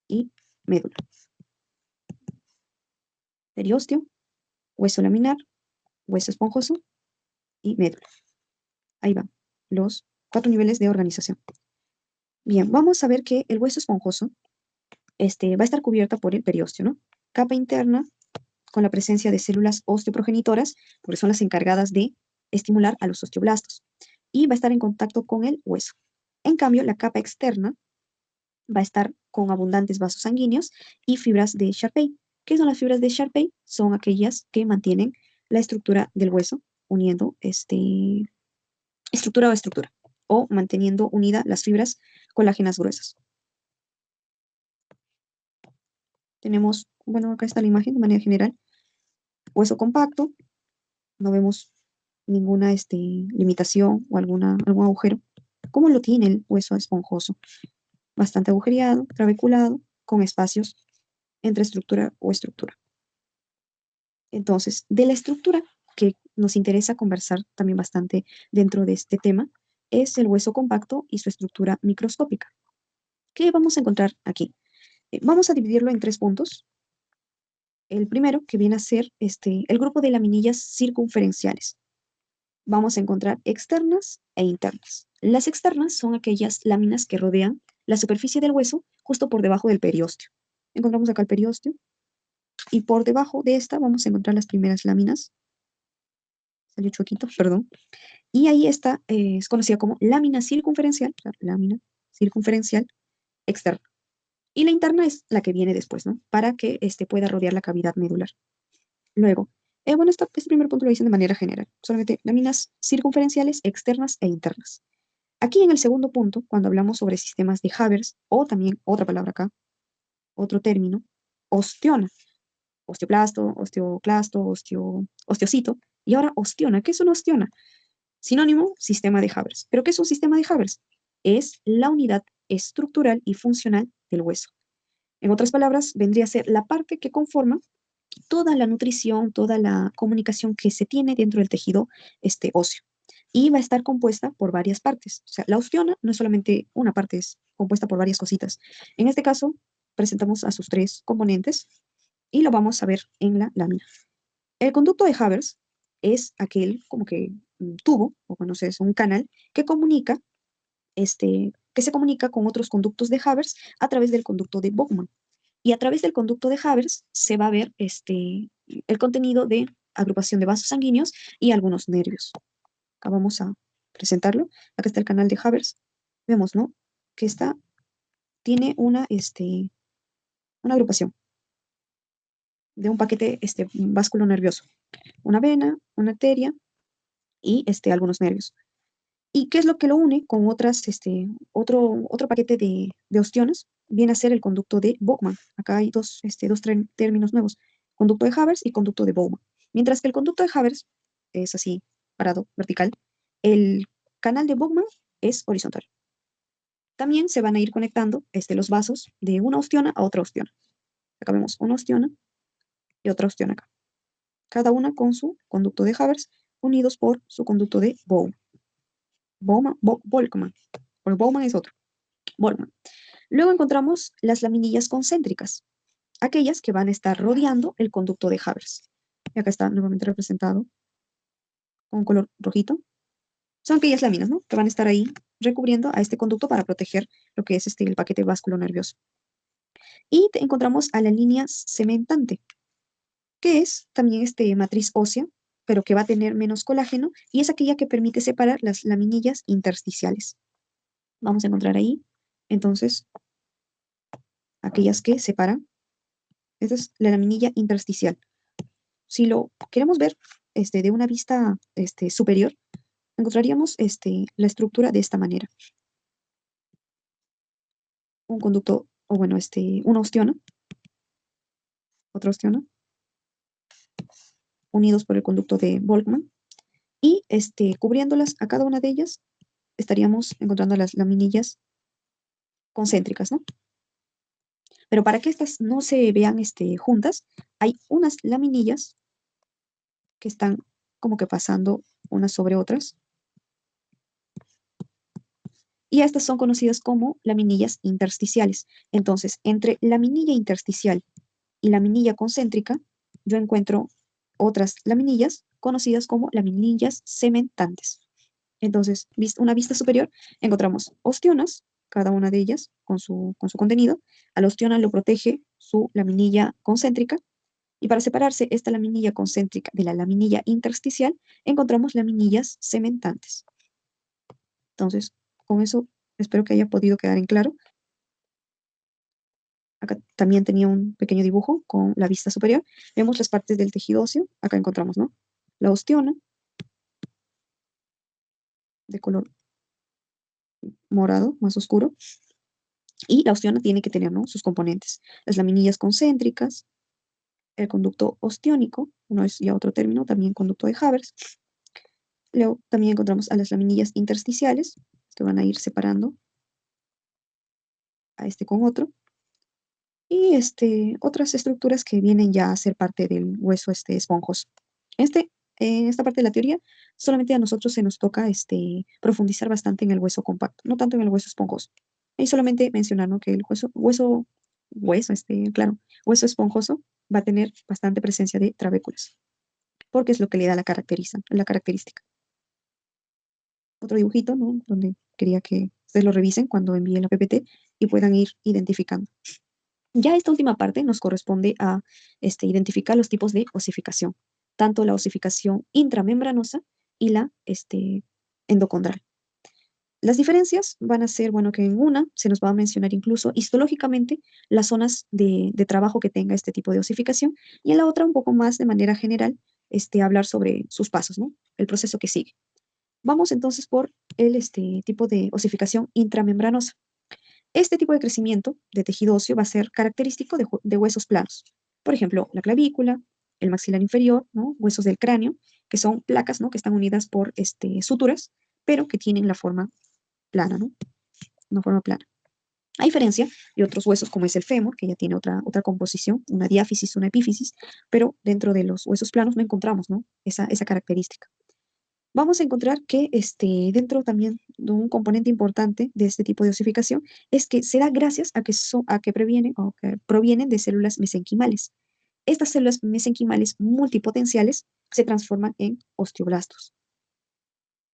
y médula. Periósteo, hueso laminar, hueso esponjoso y médula. Ahí van los 4 niveles de organización. Bien, vamos a ver que el hueso esponjoso va a estar cubierta por el periósteo, ¿no? Capa interna con la presencia de células osteoprogenitoras, porque son las encargadas de estimular a los osteoblastos, y va a estar en contacto con el hueso. En cambio, la capa externa va a estar con abundantes vasos sanguíneos y fibras de Sharpey. ¿Qué son las fibras de Sharpey? Son aquellas que mantienen la estructura del hueso, uniendo estructura a estructura, o manteniendo unidas las fibras colágenas gruesas. Tenemos, bueno, acá está la imagen de manera general, hueso compacto, no vemos ninguna limitación o algún agujero, como lo tiene el hueso esponjoso, bastante agujereado, trabeculado, con espacios entre estructura o estructura. Entonces, de la estructura que nos interesa conversar también bastante dentro de este tema, es el hueso compacto y su estructura microscópica. ¿Qué vamos a encontrar aquí? Vamos a dividirlo en 3 puntos. El primero, que viene a ser el grupo de laminillas circunferenciales. Vamos a encontrar externas e internas. Las externas son aquellas láminas que rodean la superficie del hueso justo por debajo del periósteo. Encontramos acá el periósteo y por debajo de esta vamos a encontrar las primeras láminas. Salió chuequito, perdón. Y ahí está, es conocida como lámina circunferencial, lámina circunferencial externa. Y la interna es la que viene después, ¿no? Para que pueda rodear la cavidad medular. Luego, bueno, este primer punto lo dicen de manera general, solamente láminas circunferenciales externas e internas. Aquí en el segundo punto, cuando hablamos sobre sistemas de Haber, o también otra palabra acá, otro término, osteona, osteoplasto, osteoclasto, osteocito, y ahora osteona. ¿Qué es una osteona? Sinónimo, sistema de Haber. ¿Pero qué es un sistema de Haber? Es la unidad estructural y funcional del hueso. En otras palabras, vendría a ser la parte que conforma toda la nutrición, toda la comunicación que se tiene dentro del tejido óseo. Y va a estar compuesta por varias partes. O sea, la osteona no es solamente una parte, es compuesta por varias cositas. En este caso, presentamos a sus 3 componentes y lo vamos a ver en la lámina. El conducto de Haber es aquel como que tubo, o bueno, es un canal que comunica, que se comunica con otros conductos de Haber a través del conducto de Bowman. Y a través del conducto de Haber se va a ver el contenido de agrupación de vasos sanguíneos y algunos nervios. Acá vamos a presentarlo. Acá está el canal de Haber. Vemos, ¿no?, que tiene una agrupación de un paquete vásculo nervioso. Una vena, una arteria y algunos nervios. ¿Y qué es lo que lo une con otro paquete de ostiones? Viene a ser el conducto de Bowman. Acá hay dos términos nuevos, conducto de Haber y conducto de Bowman. Mientras que el conducto de Haber es así, parado, vertical, el canal de Bowman es horizontal. También se van a ir conectando los vasos de una ostiona a otra ostiona. Acá vemos una ostiona y otra ostiona acá. Cada una con su conducto de Haber, unidos por su conducto de Bowman. Volkmann. Porque Bowman es otro. Volkmann. Luego encontramos las laminillas concéntricas, aquellas que van a estar rodeando el conducto de Haber. Y acá está nuevamente representado con color rojito. Son aquellas láminas, ¿no?, que van a estar ahí recubriendo a este conducto para proteger lo que es el paquete vasculo nervioso. Y encontramos a la línea cementante, que es también matriz ósea, pero que va a tener menos colágeno, y es aquella que permite separar las laminillas intersticiales. Vamos a encontrar ahí, entonces, aquellas que separan. Esta es la laminilla intersticial. Si lo queremos ver de una vista superior, encontraríamos la estructura de esta manera. Un conducto, o bueno, una ostiona, otra ostiona, unidos por el conducto de Volkmann, y cubriéndolas a cada una de ellas, estaríamos encontrando las laminillas concéntricas, ¿no? Pero para que estas no se vean juntas, hay unas laminillas que están como que pasando unas sobre otras, y estas son conocidas como laminillas intersticiales. Entonces, entre laminilla intersticial y laminilla concéntrica, yo encuentro otras laminillas conocidas como laminillas cementantes. Entonces, una vista superior, encontramos ostionas, cada una de ellas con su contenido. A la ostiona lo protege su laminilla concéntrica. Y para separarse esta laminilla concéntrica de la laminilla intersticial, encontramos laminillas cementantes. Entonces, con eso espero que haya podido quedar en claro. Acá también tenía un pequeño dibujo con la vista superior. Vemos las partes del tejido óseo. Acá encontramos, ¿no? La ostiona, de color morado, más oscuro. Y la ostiona tiene que tener, ¿no?, sus componentes. Las laminillas concéntricas, el conducto ostiónico, no es ya otro término, también conducto de Havers. Luego también encontramos a las laminillas intersticiales, que van a ir separando a con otro. Y otras estructuras que vienen ya a ser parte del hueso esponjoso. En esta parte de la teoría, solamente a nosotros se nos toca profundizar bastante en el hueso compacto, no tanto en el hueso esponjoso. Y solamente mencionar, ¿no?, que el claro, hueso esponjoso va a tener bastante presencia de trabéculas, porque es lo que le da la característica. Otro dibujito, ¿no?, donde quería que ustedes lo revisen cuando envíen la PPT y puedan ir identificando. Ya esta última parte nos corresponde a identificar los tipos de osificación, tanto la osificación intramembranosa y la endocondral. Las diferencias van a ser, bueno, que en una se nos va a mencionar incluso histológicamente las zonas de trabajo que tenga este tipo de osificación, y en la otra un poco más de manera general hablar sobre sus pasos, ¿no?, el proceso que sigue. Vamos entonces por el tipo de osificación intramembranosa. Este tipo de crecimiento de tejido óseo va a ser característico de huesos planos. Por ejemplo, la clavícula, el maxilar inferior, ¿no?, huesos del cráneo, que son placas, ¿no?, que están unidas por suturas, pero que tienen la forma plana, ¿no?, una forma plana. A diferencia de otros huesos como es el fémur, que ya tiene otra composición, una diáfisis, una epífisis, pero dentro de los huesos planos no encontramos, ¿no?, esa característica. Vamos a encontrar que dentro también de un componente importante de este tipo de osificación es que se da gracias a que provienen de células mesenquimales. Estas células mesenquimales multipotenciales se transforman en osteoblastos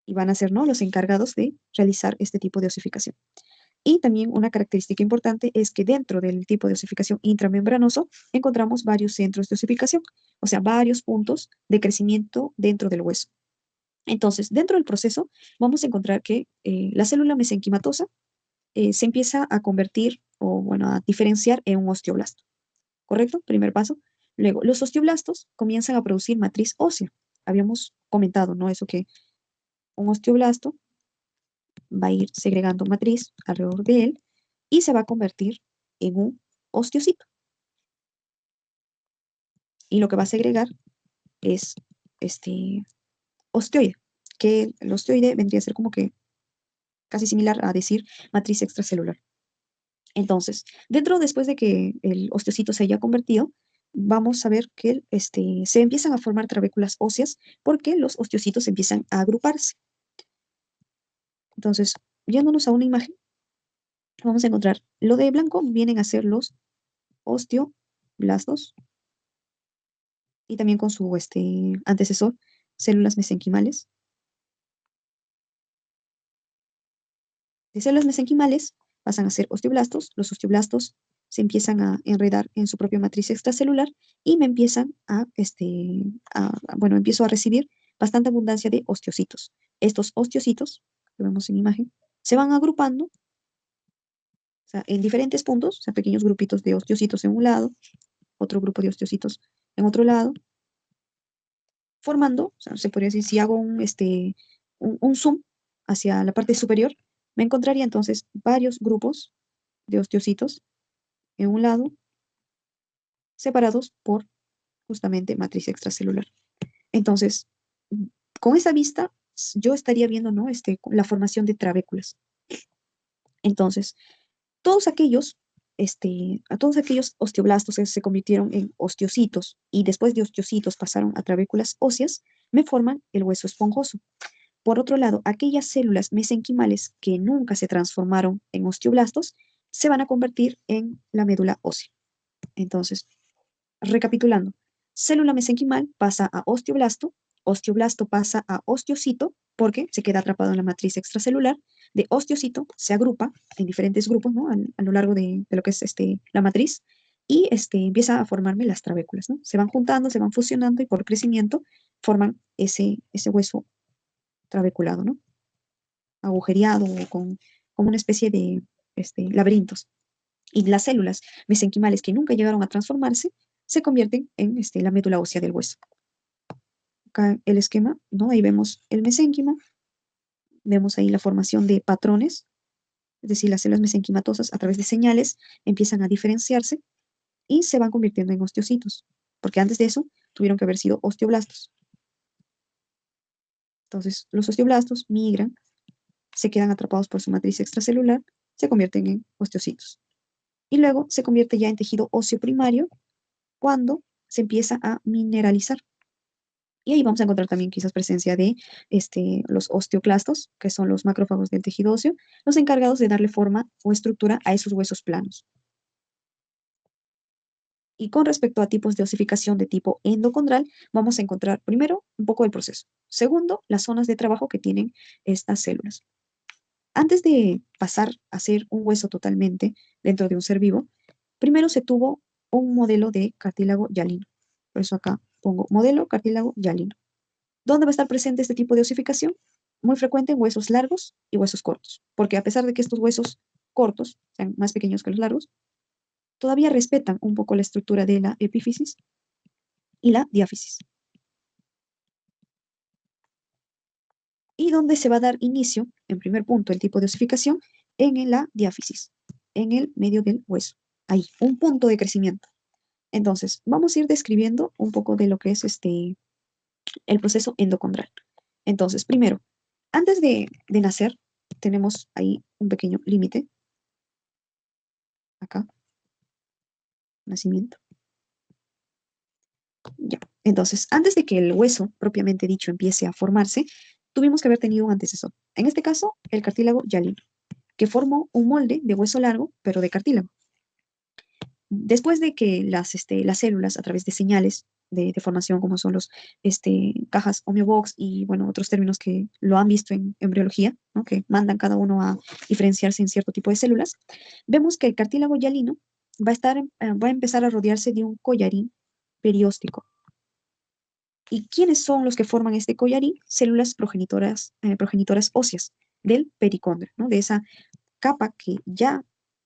y van a ser, ¿no?, los encargados de realizar este tipo de osificación. Y también una característica importante es que dentro del tipo de osificación intramembranoso encontramos varios centros de osificación, o sea, varios puntos de crecimiento dentro del hueso. Entonces, dentro del proceso, vamos a encontrar que la célula mesenquimatosa se empieza a convertir, o bueno, a diferenciar en un osteoblasto. ¿Correcto? Primer paso. Luego, los osteoblastos comienzan a producir matriz ósea. Habíamos comentado, ¿no?, eso, que un osteoblasto va a ir segregando matriz alrededor de él y se va a convertir en un osteocito. Y lo que va a segregar es osteoide, que el osteoide vendría a ser como que casi similar a decir matriz extracelular. Entonces, después de que el osteocito se haya convertido, vamos a ver que se empiezan a formar trabéculas óseas porque los osteocitos empiezan a agruparse. Entonces, yéndonos a una imagen, vamos a encontrar lo de blanco vienen a ser los osteoblastos y también con su antecesor, células mesenquimales. De células mesenquimales pasan a ser osteoblastos. Los osteoblastos se empiezan a enredar en su propia matriz extracelular y me empiezan empiezo a recibir bastante abundancia de osteocitos. Estos osteocitos, que vemos en imagen, se van agrupando O sea, en diferentes puntos, o sea, pequeños grupitos de osteocitos en un lado, otro grupo de osteocitos en otro lado, formando, o sea, se podría decir, si hago un zoom hacia la parte superior, me encontraría entonces varios grupos de osteocitos en un lado, separados por justamente matriz extracelular. Entonces, con esa vista, yo estaría viendo, ¿no? La formación de trabéculas. Entonces, todos aquellos, a todos aquellos osteoblastos que se convirtieron en osteocitos y después de osteocitos pasaron a trabéculas óseas, me forman el hueso esponjoso. Por otro lado, aquellas células mesenquimales que nunca se transformaron en osteoblastos se van a convertir en la médula ósea. Entonces, recapitulando, célula mesenquimal pasa a osteoblasto, osteoblasto pasa a osteocito porque se queda atrapado en la matriz extracelular, de osteocito se agrupa en diferentes grupos, ¿no? A lo largo de lo que es la matriz y empieza a formarme las trabéculas, ¿no? Se van juntando, se van fusionando y por crecimiento forman ese hueso trabeculado, ¿no? Agujereado o con como una especie de laberintos. Y las células mesenquimales que nunca llegaron a transformarse se convierten en la médula ósea del hueso. Acá el esquema, ¿no? Ahí vemos el mesénquima, vemos ahí la formación de patrones, es decir, las células mesenquimatosas a través de señales empiezan a diferenciarse y se van convirtiendo en osteocitos, porque antes de eso tuvieron que haber sido osteoblastos. Entonces, los osteoblastos migran, se quedan atrapados por su matriz extracelular, se convierten en osteocitos. Y luego se convierte ya en tejido óseo primario cuando se empieza a mineralizar. Y ahí vamos a encontrar también quizás presencia de los osteoclastos, que son los macrófagos del tejido óseo, los encargados de darle forma o estructura a esos huesos planos. Y con respecto a tipos de osificación de tipo endocondral, vamos a encontrar primero un poco del proceso. Segundo, las zonas de trabajo que tienen estas células. Antes de pasar a ser un hueso totalmente dentro de un ser vivo, primero se tuvo un modelo de cartílago hialino. Por eso acá pongo modelo cartílago hialino. ¿Dónde va a estar presente este tipo de osificación? Muy frecuente en huesos largos y huesos cortos, porque a pesar de que estos huesos cortos sean más pequeños que los largos, todavía respetan un poco la estructura de la epífisis y la diáfisis. Y donde se va a dar inicio, en primer punto, el tipo de osificación en la diáfisis, en el medio del hueso. Ahí, un punto de crecimiento. Entonces, vamos a ir describiendo un poco de lo que es el proceso endocondral. Entonces, primero, antes de nacer, tenemos ahí un pequeño límite, acá, nacimiento. Ya. Entonces, antes de que el hueso, propiamente dicho, empiece a formarse, tuvimos que haber tenido un antecesor. En este caso, el cartílago hialino, que formó un molde de hueso largo, pero de cartílago. Después de que las células, a través de señales de formación, como son los cajas homeobox y bueno, otros términos que lo han visto en embriología, ¿no? Que mandan cada uno a diferenciarse en cierto tipo de células, vemos que el cartílago hialino va a empezar a rodearse de un collarín perióstico. ¿Y quiénes son los que forman este collarín? Células progenitoras óseas del pericondrio, ¿no? De esa capa que ya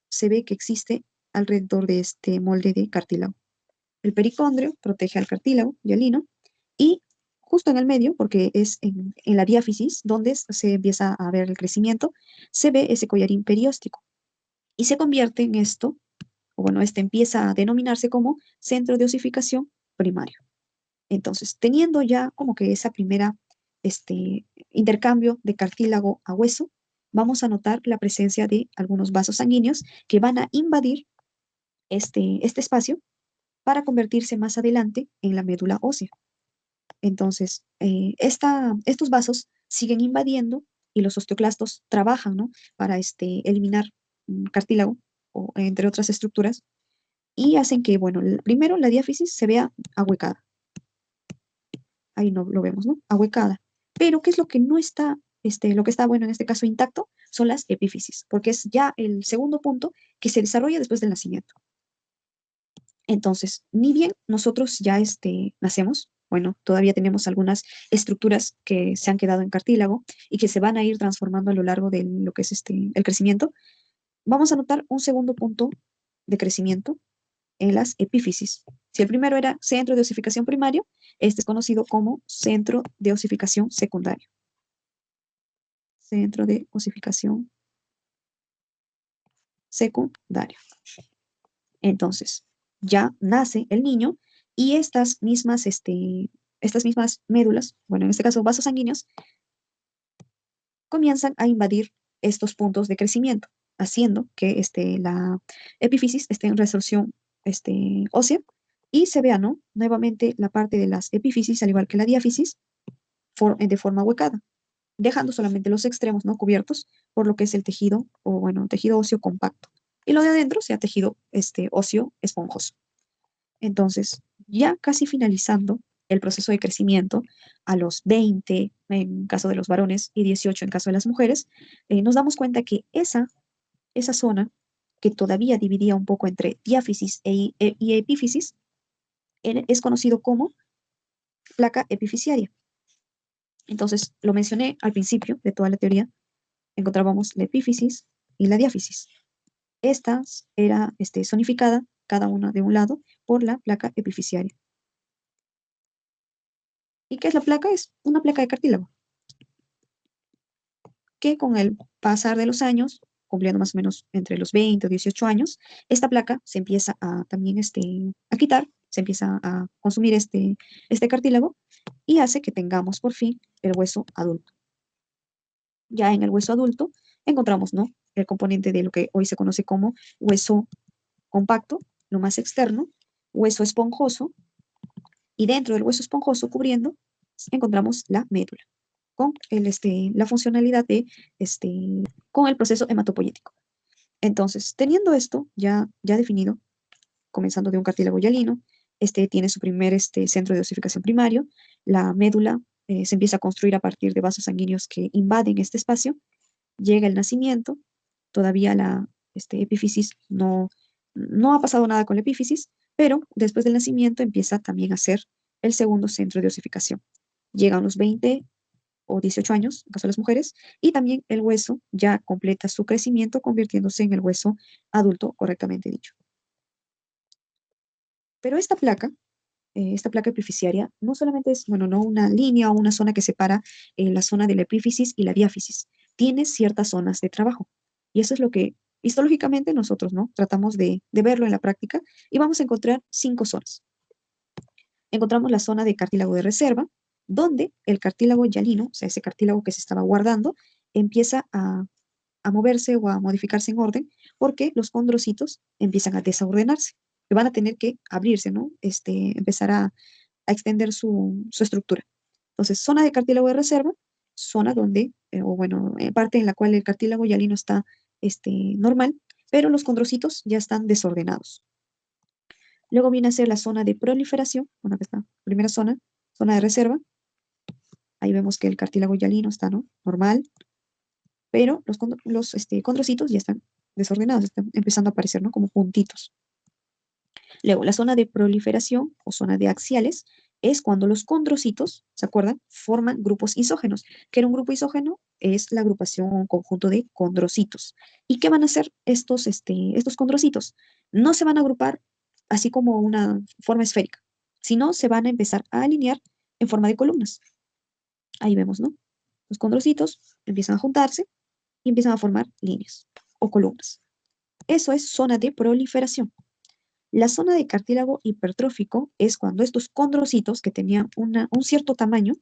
se ve que existe alrededor de este molde de cartílago. El pericondrio protege al cartílago hialino y justo en el medio, porque es en la diáfisis donde se empieza a ver el crecimiento, se ve ese collarín perióstico y se convierte en esto, o bueno, este empieza a denominarse como centro de osificación primario. Entonces, teniendo ya como que esa primera intercambio de cartílago a hueso, vamos a notar la presencia de algunos vasos sanguíneos que van a invadir este espacio para convertirse más adelante en la médula ósea. Entonces, estos vasos siguen invadiendo y los osteoclastos trabajan, ¿no? Para eliminar cartílago o entre otras estructuras y hacen que, bueno, primero la diáfisis se vea ahuecada. Ahí no lo vemos, ¿no? Ahuecada. Pero, ¿qué es lo que no está, lo que está, bueno, en este caso intacto? Son las epífisis, porque es ya el segundo punto que se desarrolla después del nacimiento. Entonces, ni bien nosotros ya nacemos, bueno, todavía tenemos algunas estructuras que se han quedado en cartílago y que se van a ir transformando a lo largo de lo que es el crecimiento. Vamos a notar un segundo punto de crecimiento en las epífisis. Si el primero era centro de osificación primario, este es conocido como centro de osificación secundario. Centro de osificación secundario. Entonces, ya nace el niño y estas mismas médulas, bueno, en este caso vasos sanguíneos, comienzan a invadir estos puntos de crecimiento, haciendo que la epífisis esté en resorción ósea y se vea, ¿no? Nuevamente la parte de las epífisis, al igual que la diáfisis, de forma huecada, dejando solamente los extremos no cubiertos por lo que es el tejido, o bueno, tejido óseo compacto. Y lo de adentro sea tejido óseo esponjoso. Entonces, ya casi finalizando el proceso de crecimiento, a los 20 en caso de los varones y 18 en caso de las mujeres, nos damos cuenta que esa zona que todavía dividía un poco entre diáfisis y epífisis, es conocido como placa epifisiaria. Entonces, lo mencioné al principio de toda la teoría, encontrábamos la epífisis y la diáfisis. Estas era zonificada, cada una de un lado, por la placa epifisiaria. ¿Y qué es la placa? Es una placa de cartílago, que con el pasar de los años, cumpliendo más o menos entre los 20 o 18 años, esta placa se empieza a también a quitar, se empieza a consumir este cartílago y hace que tengamos por fin el hueso adulto. Ya en el hueso adulto encontramos, ¿no?, el componente de lo que hoy se conoce como hueso compacto, lo más externo, hueso esponjoso, y dentro del hueso esponjoso cubriendo encontramos la médula, con la funcionalidad con el proceso hematopoyético. Entonces, teniendo esto ya definido, comenzando de un cartílago hialino, tiene su primer centro de osificación primario, la médula se empieza a construir a partir de vasos sanguíneos que invaden este espacio, llega el nacimiento, todavía la epífisis no ha pasado nada con la epífisis, pero después del nacimiento empieza también a ser el segundo centro de osificación. Llegan los 20 o 18 años, en caso de las mujeres, y también el hueso ya completa su crecimiento, convirtiéndose en el hueso adulto, correctamente dicho. Pero esta placa epifisiaria, no solamente es, bueno, no una línea o una zona que separa la zona de la epífisis y la diáfisis, tiene ciertas zonas de trabajo. Y eso es lo que histológicamente nosotros, ¿no?, tratamos de verlo en la práctica y vamos a encontrar 5 zonas. Encontramos la zona de cartílago de reserva, donde el cartílago hialino, o sea, ese cartílago que se estaba guardando, empieza a moverse o a modificarse en orden, porque los condrocitos empiezan a desordenarse, que van a tener que abrirse, ¿no? Empezar a extender su estructura. Entonces, zona de cartílago de reserva, zona donde, o bueno, parte en la cual el cartílago hialino está normal, pero los condrocitos ya están desordenados. Luego viene a ser la zona de proliferación, bueno, acá está, primera zona de reserva. Ahí vemos que el cartílago hialino está, ¿no?, normal, pero los condrocitos ya están desordenados, están empezando a aparecer, ¿no?, como puntitos. Luego, la zona de proliferación o zona de axiales es cuando los condrocitos, ¿se acuerdan?, forman grupos isógenos. ¿Qué era un grupo isógeno? Es la agrupación o un conjunto de condrocitos. ¿Y qué van a hacer estos condrocitos? No se van a agrupar así como una forma esférica, sino se van a empezar a alinear en forma de columnas. Ahí vemos, ¿no? Los condrocitos empiezan a juntarse y empiezan a formar líneas o columnas. Eso es zona de proliferación. La zona de cartílago hipertrófico es cuando estos condrocitos que tenían un cierto tamaño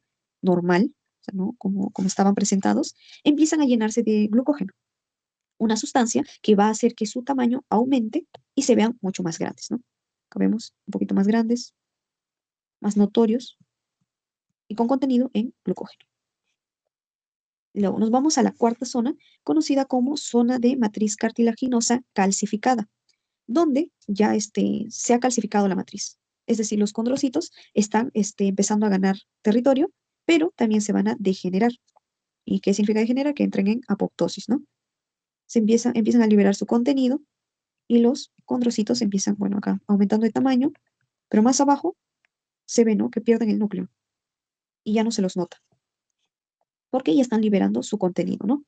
normal, o sea, ¿no?, como estaban presentados, empiezan a llenarse de glucógeno, una sustancia que va a hacer que su tamaño aumente y se vean mucho más grandes, ¿no? Acá vemos un poquito más grandes, más notorios y con contenido en glucógeno. Luego nos vamos a la cuarta zona, conocida como zona de matriz cartilaginosa calcificada, donde ya se ha calcificado la matriz. Es decir, los condrocitos están empezando a ganar territorio, pero también se van a degenerar. ¿Y qué significa degenerar? Que entren en apoptosis, ¿no? Empiezan a liberar su contenido y los condrocitos empiezan, bueno, acá aumentando de tamaño, pero más abajo se ve, ¿no?, que pierden el núcleo y ya no se los nota, porque ya están liberando su contenido, ¿no?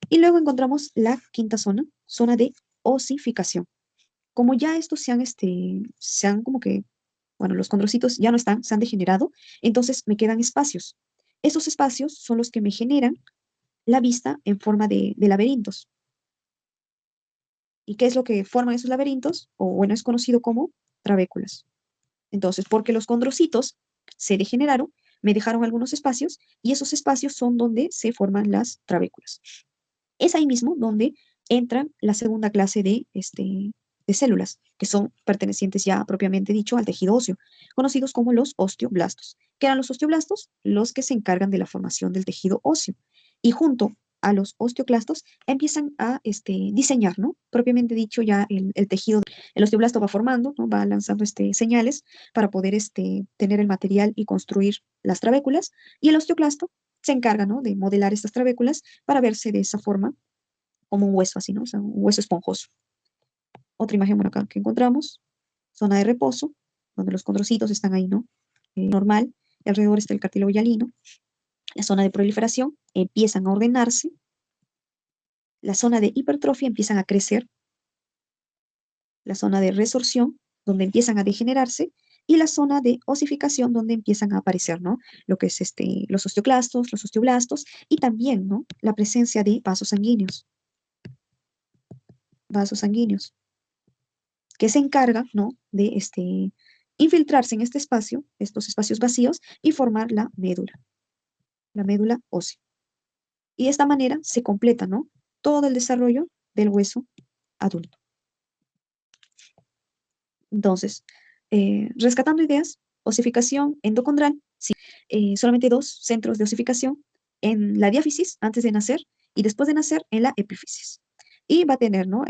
Y luego encontramos la quinta zona, zona de osificación. Como ya estos se han como que, bueno, los condrocitos ya no están, se han degenerado, entonces me quedan espacios. Esos espacios son los que me generan la vista en forma de laberintos. ¿Y qué es lo que forman esos laberintos? O bueno, es conocido como trabéculas. Entonces, porque los condrocitos se degeneraron, me dejaron algunos espacios y esos espacios son donde se forman las trabéculas. Es ahí mismo donde entra la segunda clase de células, que son pertenecientes ya propiamente dicho al tejido óseo, conocidos como los osteoblastos. ¿Qué eran los osteoblastos? Los que se encargan de la formación del tejido óseo. Y junto a los osteoclastos empiezan a diseñar, ¿no? Propiamente dicho, ya el tejido, el osteoblasto va formando, ¿no? Va lanzando señales para poder tener el material y construir las trabéculas, y el osteoclasto se encarga, ¿no? De modelar estas trabéculas para verse de esa forma, como un hueso así, ¿no? O sea, un hueso esponjoso. Otra imagen por acá que encontramos, zona de reposo, donde los condrocitos están ahí, ¿no? Normal, y alrededor está el cartílago hialino. La zona de proliferación empiezan a ordenarse, la zona de hipertrofia empiezan a crecer, la zona de resorción, donde empiezan a degenerarse, y la zona de osificación, donde empiezan a aparecer, ¿no? Lo que es los osteoclastos, los osteoblastos, y también, ¿no? La presencia de vasos sanguíneos, que se encarga, ¿no? De infiltrarse en este espacio, estos espacios vacíos, y formar la médula ósea. Y de esta manera se completa, ¿no? Todo el desarrollo del hueso adulto. Entonces, rescatando ideas, osificación endocondral, sí, solamente dos centros de osificación, en la diáfisis antes de nacer y después de nacer en la epífisis. Y va a tener, ¿no?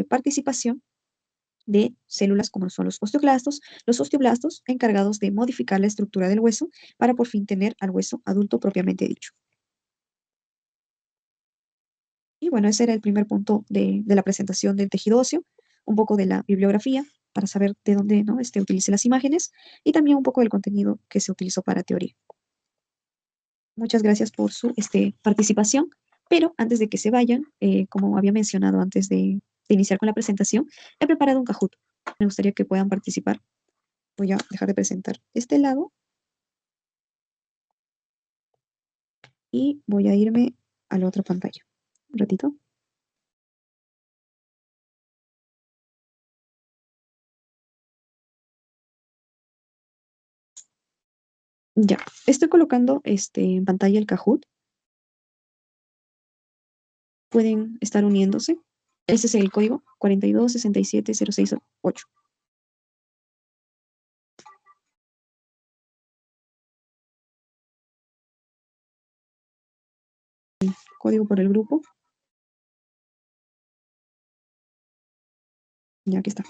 Participación de células como son los osteoblastos encargados de modificar la estructura del hueso para por fin tener al hueso adulto propiamente dicho. Y bueno, ese era el primer punto de la presentación del tejido óseo, un poco de la bibliografía para saber de dónde, ¿no? Utilicé las imágenes y también un poco del contenido que se utilizó para teoría. Muchas gracias por su participación, pero antes de que se vayan, como había mencionado antes de iniciar con la presentación, he preparado un Kahoot. Me gustaría que puedan participar. Voy a dejar de presentar este lado y voy a irme a la otra pantalla. Un ratito. Ya, estoy colocando en pantalla el Kahoot. Pueden estar uniéndose. Ese es el código 4267068. Código por el grupo. Ya que está.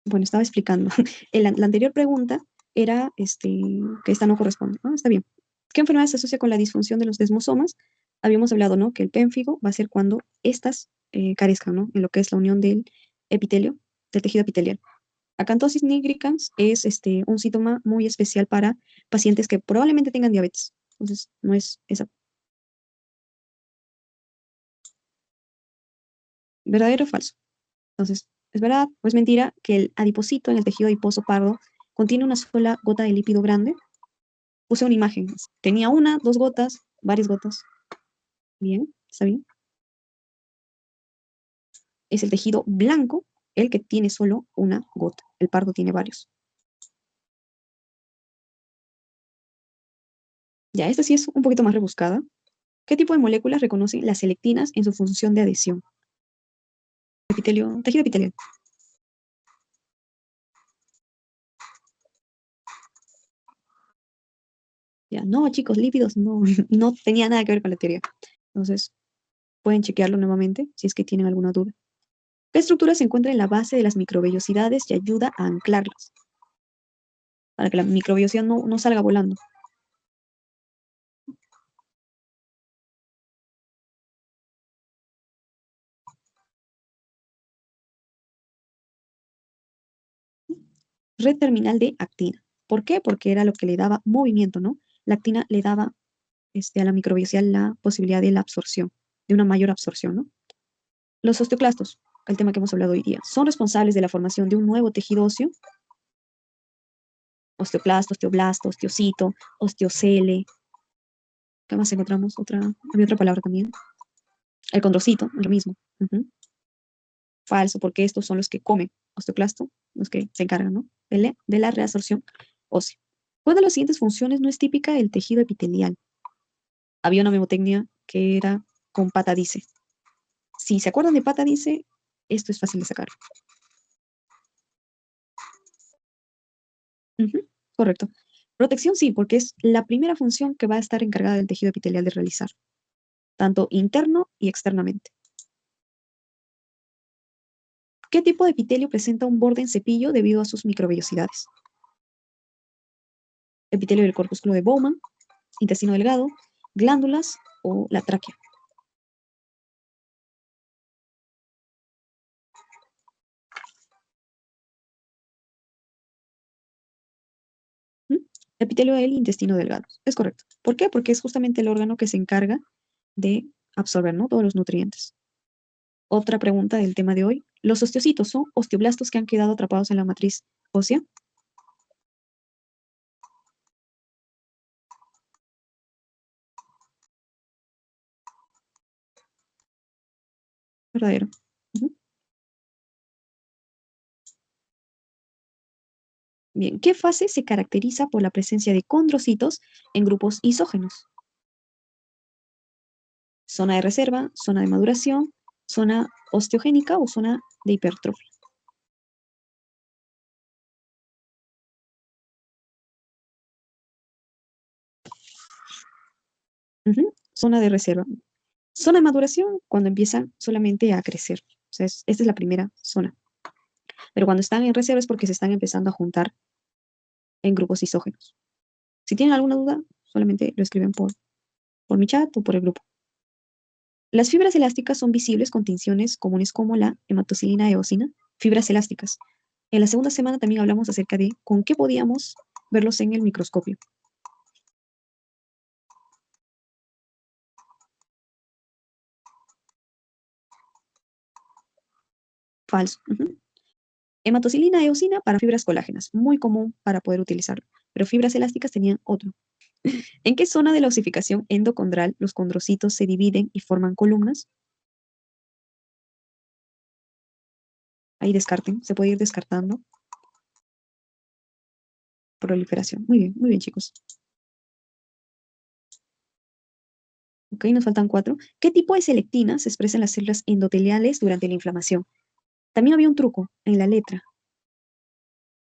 Bueno, estaba explicando. La anterior pregunta era que esta no corresponde. Ah, está bien. ¿Qué enfermedad se asocia con la disfunción de los desmosomas? Habíamos hablado, ¿no? Que el pénfigo va a ser cuando estas carezcan, ¿no? En lo que es la unión del epitelio, del tejido epitelial. Acantosis nigricans es un síntoma muy especial para pacientes que probablemente tengan diabetes. Entonces, no es esa. ¿Verdadero o falso? Entonces, ¿es verdad o es mentira que el adipocito en el tejido adiposo pardo contiene una sola gota de lípido grande? Puse una imagen. Tenía una, dos gotas, varias gotas. Bien, ¿está bien? Es el tejido blanco el que tiene solo una gota. El pardo tiene varios. Ya, esta sí es un poquito más rebuscada. ¿Qué tipo de moléculas reconocen las selectinas en su función de adhesión? Tejido epitelial. Ya, no, chicos, lípidos, no, no tenía nada que ver con la teoría. Entonces, pueden chequearlo nuevamente si es que tienen alguna duda. ¿Qué estructura se encuentra en la base de las microvellosidades y ayuda a anclarlas? Para que la microvellosidad no salga volando. Red terminal de actina. ¿Por qué? Porque era lo que le daba movimiento, ¿no? La actina le daba a la microvellosidad la posibilidad de la absorción, de una mayor absorción, ¿no? Los osteoclastos, el tema que hemos hablado hoy día, son responsables de la formación de un nuevo tejido óseo. Osteoclasto, osteoblasto, osteocito, osteocele. ¿Qué más encontramos? Había otra palabra también. El condrocito, lo mismo. Ujú. Falso, porque estos son los que comen. Osteoclasto, los que se encargan, ¿no? De la reabsorción ósea. ¿Cuál de las siguientes funciones no es típica del tejido epitelial? Había una memotecnia que era con patadice. Si se acuerdan de patadice, esto es fácil de sacar. Ujú, correcto. Protección sí, porque es la primera función que va a estar encargada del tejido epitelial de realizar, tanto interno y externamente. ¿Qué tipo de epitelio presenta un borde en cepillo debido a sus microvellosidades? Epitelio del corpúsculo de Bowman, intestino delgado, glándulas o la tráquea. ¿Mm? Epitelio del intestino delgado. Es correcto. ¿Por qué? Porque es justamente el órgano que se encarga de absorber, ¿no?, todos los nutrientes. Otra pregunta del tema de hoy. ¿Los osteocitos son osteoblastos que han quedado atrapados en la matriz ósea? Verdadero. Ujú. Bien, ¿qué fase se caracteriza por la presencia de condrocitos en grupos isógenos? Zona de reserva, zona de maduración, zona osteogénica o zona de hipertrofia. Ujú, zona de reserva. Zona de maduración cuando empiezan solamente a crecer. O sea, esta es la primera zona. Pero cuando están en reserva es porque se están empezando a juntar en grupos isógenos. Si tienen alguna duda, solamente lo escriben por mi chat o por el grupo. Las fibras elásticas son visibles con tinciones comunes como la hematocilina eosina, fibras elásticas. En la segunda semana también hablamos acerca de con qué podíamos verlos en el microscopio. Falso. Ujú. Hematocilina eosina para fibras colágenas, muy común para poder utilizarlo, pero fibras elásticas tenían otro. ¿En qué zona de la osificación endocondral los condrocitos se dividen y forman columnas? Ahí descarten, se puede ir descartando. Proliferación. Muy bien, chicos. Ok, nos faltan 4. ¿Qué tipo de selectina se expresa en las células endoteliales durante la inflamación? También había un truco en la letra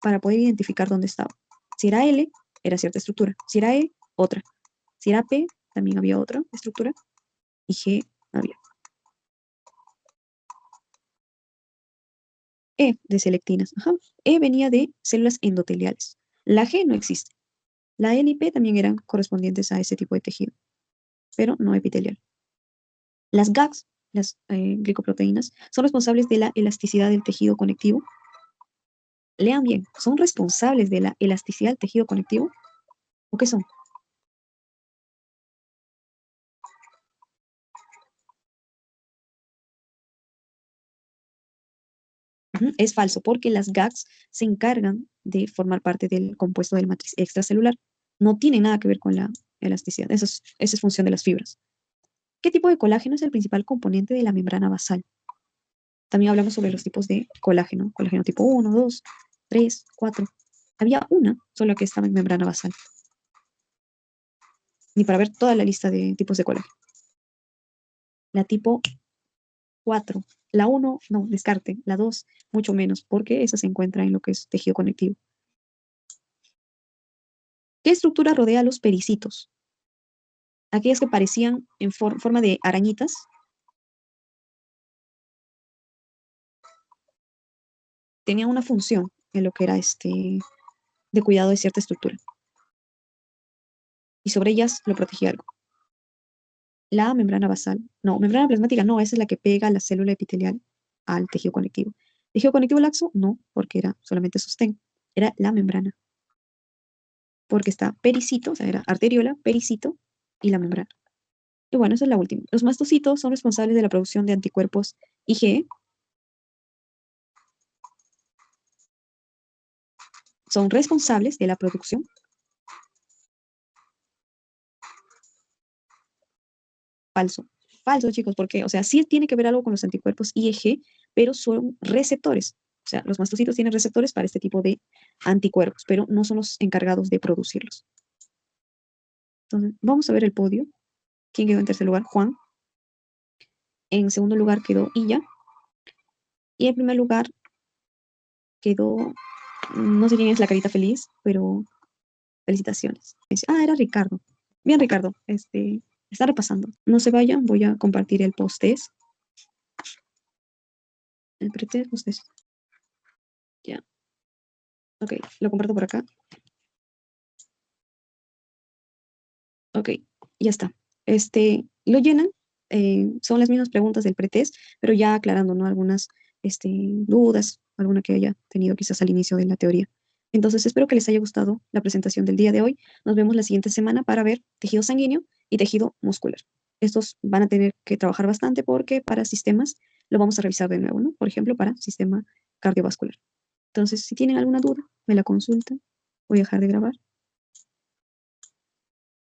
para poder identificar dónde estaba. Si era L, era cierta estructura. Si era E, otra. Si era P, también había otra estructura. Y G, había. E de selectinas. Ajá. E venía de células endoteliales. La G no existe. La L y P también eran correspondientes a ese tipo de tejido, pero no epitelial. Las GAGs, las glicoproteínas, son responsables de la elasticidad del tejido conectivo. Lean bien, ¿son responsables de la elasticidad del tejido conectivo? ¿O qué son? Ujú, es falso, porque las GAGs se encargan de formar parte del compuesto de la matriz extracelular. No tiene nada que ver con la elasticidad. Esa es función de las fibras. ¿Qué tipo de colágeno es el principal componente de la membrana basal? También hablamos sobre los tipos de colágeno. Colágeno tipo 1, 2, 3, 4. Había una, solo que estaba en membrana basal. Ni para ver toda la lista de tipos de colágeno. La tipo 4. La 1, no, descarte. La 2, mucho menos, porque esa se encuentra en lo que es tejido conectivo. ¿Qué estructura rodea a los pericitos? Aquellas que parecían en forma de arañitas. Tenían una función en lo que era de cuidado de cierta estructura. Y sobre ellas lo protegía algo. La membrana basal. No, membrana plasmática no, esa es la que pega la célula epitelial al tejido conectivo. Tejido conectivo laxo, no, porque era solamente sostén. Era la membrana. Porque está pericito, o sea, era arteriola, pericito y la membrana. Y bueno, esa es la última. Los mastocitos son responsables de la producción de anticuerpos IgE. Son responsables de la producción. Falso. Falso, chicos, porque, o sea, sí tiene que ver algo con los anticuerpos IgG, pero son receptores. O sea, los mastocitos tienen receptores para este tipo de anticuerpos, pero no son los encargados de producirlos. Entonces, vamos a ver el podio. ¿Quién quedó en tercer lugar? Juan. En segundo lugar quedó Illa. Y en primer lugar quedó, no sé quién es la carita feliz, pero felicitaciones. Era Ricardo. Bien, Ricardo, está repasando. No se vayan, voy a compartir el post-test. El pretest, post-test. Ya. Ok, lo comparto por acá. Ok, ya está. Lo llenan, son las mismas preguntas del pretest, pero ya aclarando, ¿no? Algunas dudas, alguna que haya tenido quizás al inicio de la teoría. Entonces, espero que les haya gustado la presentación del día de hoy. Nos vemos la siguiente semana para ver tejido sanguíneo y tejido muscular. Estos van a tener que trabajar bastante porque para sistemas lo vamos a revisar de nuevo, ¿no? Por ejemplo, para sistema cardiovascular. Entonces, si tienen alguna duda, me la consultan. Voy a dejar de grabar.